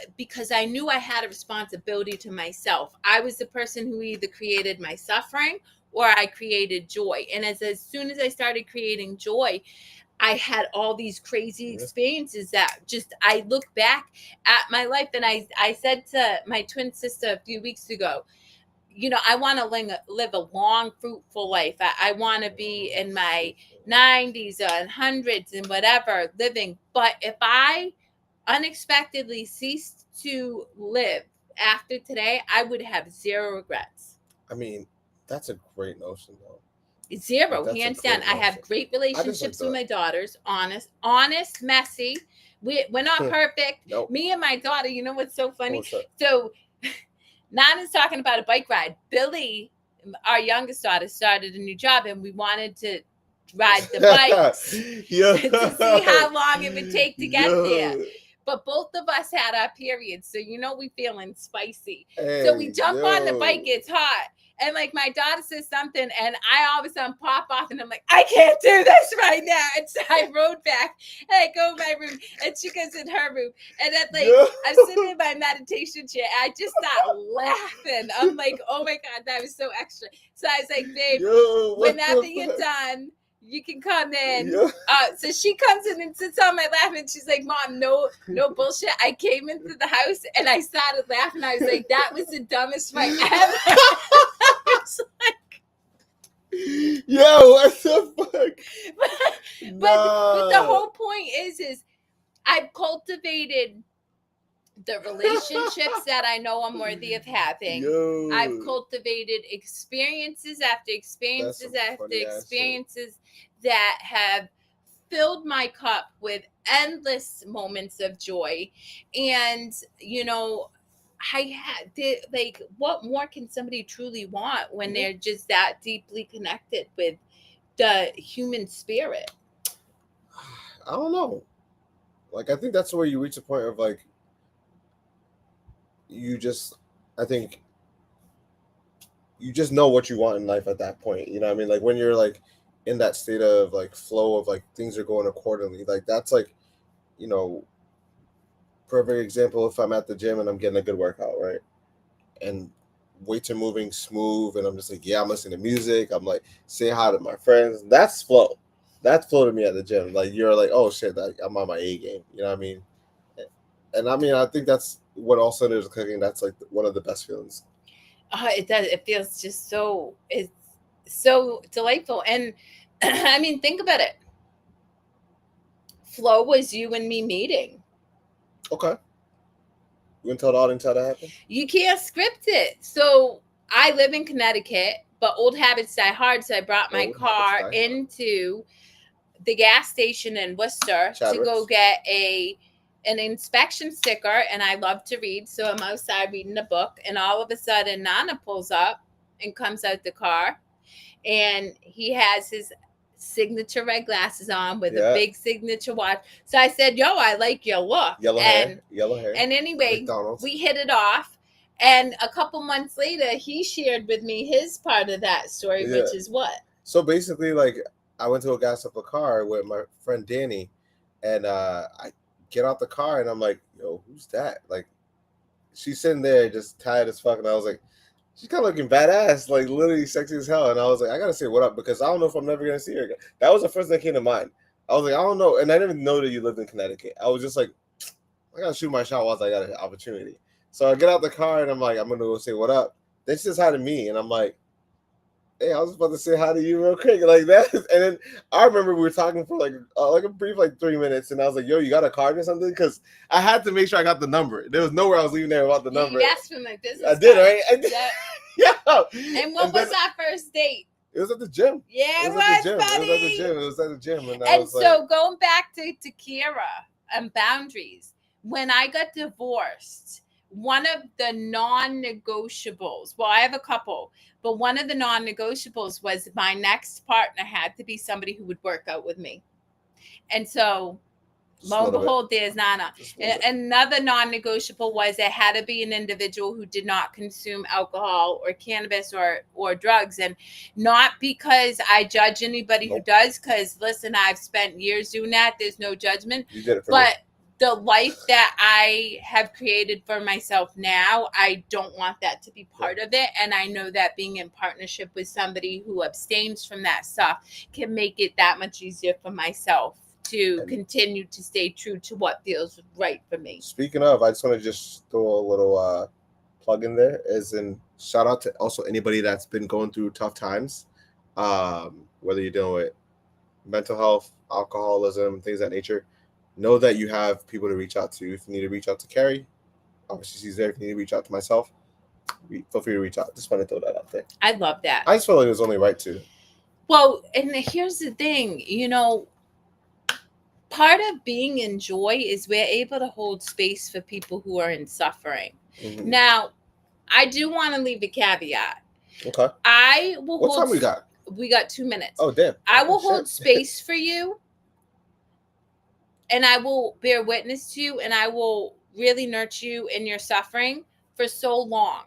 B: because I knew I had a responsibility to myself. I was the person who either created my suffering or I created joy. And as soon as I started creating joy, I had all these crazy experiences that I look back at my life. And I said to my twin sister a few weeks ago, I want to live a long, fruitful life. I want to be in my 90s and hundreds and whatever living. But if I unexpectedly ceased to live after today, I would have 0 regrets.
C: I mean, that's a great notion, though.
B: 0, hands down. I have great relationships with my daughters. Honest, messy. We're not perfect.
C: Nope.
B: Me and my daughter, you know what's so funny? So Nana's talking about a bike ride. Billy, our youngest daughter, started a new job and we wanted to ride the bikes to see how long it would take to get there. But both of us had our periods, so we feeling spicy. So we jump on the bike, it's hot. And like my daughter says something, and I all of a sudden pop off, and I'm like, I can't do this right now. And so I rode back, and I go in my room, and she goes in her room. And then I'm sitting in my meditation chair, and I just start laughing. I'm like, oh my God, that was so extra. So I was like, babe, whenever you're done, you can come in. So she comes in and sits on my lap and she's like, Mom, no bullshit. I came into the house and I started laughing. I was like, that was the dumbest fight ever. I was like,
C: yo, what the fuck?
B: But the whole point is I've cultivated the relationships that I know I'm worthy of having.
C: Yo.
B: I've cultivated experiences after experiences
C: That's some
B: after
C: funny ass shit.
B: experiences that have filled my cup with endless moments of joy. And, you know, I had like, what more can somebody truly want when they're just that deeply connected with the human spirit?
C: I don't know. Like, I think that's where you reach a point of like, I think you just know what you want in life at that point. You know what I mean? Like when you're like in that state of like flow of like things are going accordingly. Like that's like, you know, perfect example if I'm at the gym and I'm getting a good workout, right? And weights are moving smooth and I'm just like, yeah, I'm listening to music. I'm like saying hi to my friends. That's flow. That's flow to me at the gym. Like you're like, oh shit, I'm on my A game. You know what I mean? And I mean, I think that's what all cylinders clicking. That's like one of the best feelings.
B: It does. It feels just it's so delightful. And I mean, think about it. Flow was you and me meeting.
C: Okay. You want to tell the audience how that happened?
B: You can't script it. So I live in Connecticut, but old habits die hard. So I brought my car into the gas station in Worcester to go get an inspection sticker, and I love to read, so I'm outside reading a book, and all of a sudden Nana pulls up and comes out the car, and he has his signature red glasses on with a big signature watch. So I said, yo, I like your look.
C: Yellow hair. And
B: anyway, we hit it off, and a couple months later he shared with me his part of that story, which is what?
C: So basically, like, I went to go gas up a car with my friend Danny, and I get out the car and I'm like, yo, who's that? Like, she's sitting there just tired as fuck, and I was like, she's kind of looking badass, like literally sexy as hell. And I was like, I gotta say what up because I don't know if I'm never gonna see her again. That was the first thing that came to mind. I was like, I don't know, and I didn't even know that you lived in Connecticut. I was just like, I gotta shoot my shot while I got an opportunity. So I get out the car and I'm like, I'm gonna go say what up. Then she says hi to me, and I'm like, hey, I was about to say hi to you real quick, like that. And then I remember we were talking for like a brief 3 minutes, and I was like, yo, you got a card or something? Because I had to make sure I got the number. There was nowhere I was leaving there without the number.
B: You asked for my business
C: I did, right? I did.
B: Yeah. And what was our first date?
C: It was at the gym.
B: Yeah,
C: it was at the gym. Buddy. It was at the gym.
B: And so going back to Kira and boundaries, when I got divorced, one of the non-negotiables, well, I have a couple, but one of the non-negotiables was my next partner had to be somebody who would work out with me. And so lo and behold, there's Nana. Another non-negotiable was it had to be an individual who did not consume alcohol or cannabis or drugs. And not because I judge anybody who does, because listen, I've spent years doing that. There's no judgment.
C: You did it for
B: me.
C: But
B: the life that I have created for myself now, I don't want that to be part of it. And I know that being in partnership with somebody who abstains from that stuff can make it that much easier for myself to continue to stay true to what feels right for me.
C: Speaking of, I just want to just throw a little plug in there, as in shout out to also anybody that's been going through tough times, whether you're dealing with mental health, alcoholism, things of that nature. Know that you have people to reach out to. If you need to reach out to Kerri, obviously she's there. If you need to reach out to myself, feel free to reach out. Just want to throw that out there.
B: I love that.
C: I just felt like it was only right to.
B: Well, and here's the thing, part of being in joy is we're able to hold space for people who are in suffering. Mm-hmm. Now, I do want to leave a caveat.
C: Okay.
B: I will
C: What time we got?
B: We got 2 minutes.
C: Oh, damn.
B: I will hold space for you. And I will bear witness to you, and I will really nurture you in your suffering for so long.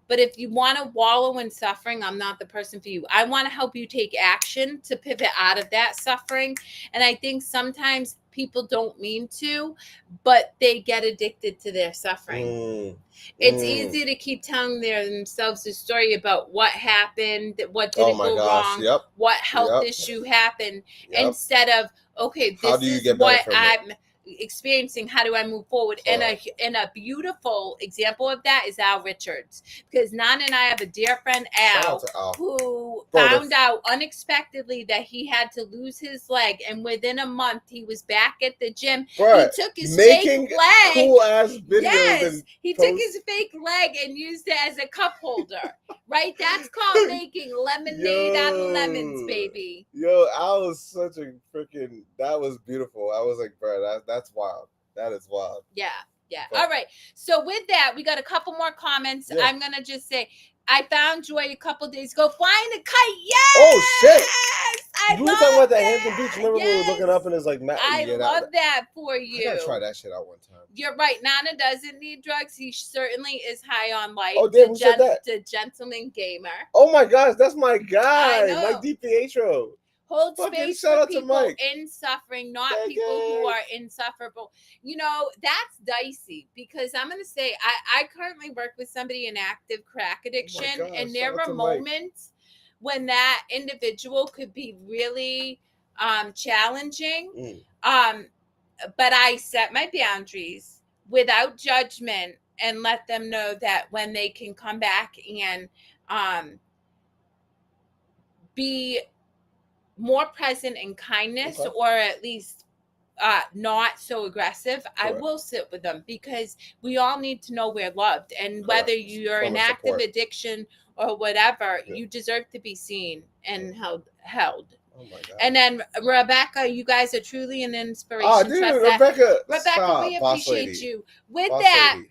B: But if you want to wallow in suffering, I'm not the person for you. I want to help you take action to pivot out of that suffering. And I think sometimes people don't mean to, but they get addicted to their suffering. It's easy to keep telling themselves a story about what happened, what didn't go wrong, what health issue happened, instead of, okay, this is what I'm, experiencing how do I move forward. And a beautiful example of that is Al Richards, because Nana and I have a dear friend Al who found out unexpectedly that he had to lose his leg, and within a month he was back at the gym. He took his fake leg,
C: cool ass videos.
B: Yes, he took his fake leg and used it as a cup holder. Right, that's called making lemonade out of lemons, baby.
C: Yo, Al was such a freaking. That was beautiful. I was like, bro, that's wild. That is wild.
B: Yeah. All right. So with that, we got a couple more comments. Yeah. I'm gonna just say, I found Joy a couple days ago flying a kite. Yes.
C: Oh shit.
B: I
C: we were talking about that Hampton Beach. Remember we were looking up and it's like,
B: I love that for you.
C: I gotta try that shit out one time.
B: You're right. Nana doesn't need drugs. He certainly is high on life.
C: Oh damn, who said that?
B: The gentleman gamer.
C: Oh my gosh, that's my guy, Mike DiPietro.
B: Hold space for people in suffering, not people who are insufferable. You know, that's dicey, because I'm going to say I currently work with somebody in active crack addiction, and there are moments when that individual could be really challenging. But I set my boundaries without judgment and let them know that when they can come back and be more present in kindness, or at least not so aggressive, I will sit with them, because we all need to know we're loved. And whether you're in active addiction or whatever, you deserve to be seen and held. Oh my God. And then Rebecca, you guys are truly an inspiration.
C: Oh, dude, Rebecca,
B: we appreciate you. With that,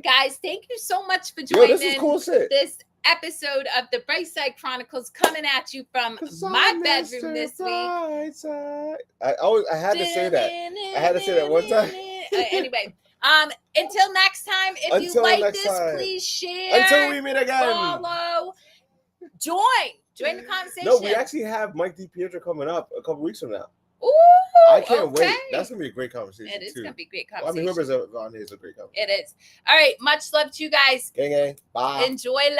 B: guys, thank you so much for joining this episode of the Brightside Chronicles, coming at you from my bedroom this week.
C: I had to say that. I had to say that one time.
B: Anyway, until next time, if you like this, please share.
C: Until we meet again.
B: Follow. Join the conversation.
C: No, we actually have Mike DiPietro coming up a couple weeks from now.
B: Ooh,
C: I can't wait. That's gonna be a great conversation.
B: It is gonna be a great
C: conversation. I mean, whoever's on here is a great conversation.
B: It is. All right. Much love to you guys.
C: Gang. Bye.
B: Enjoy life.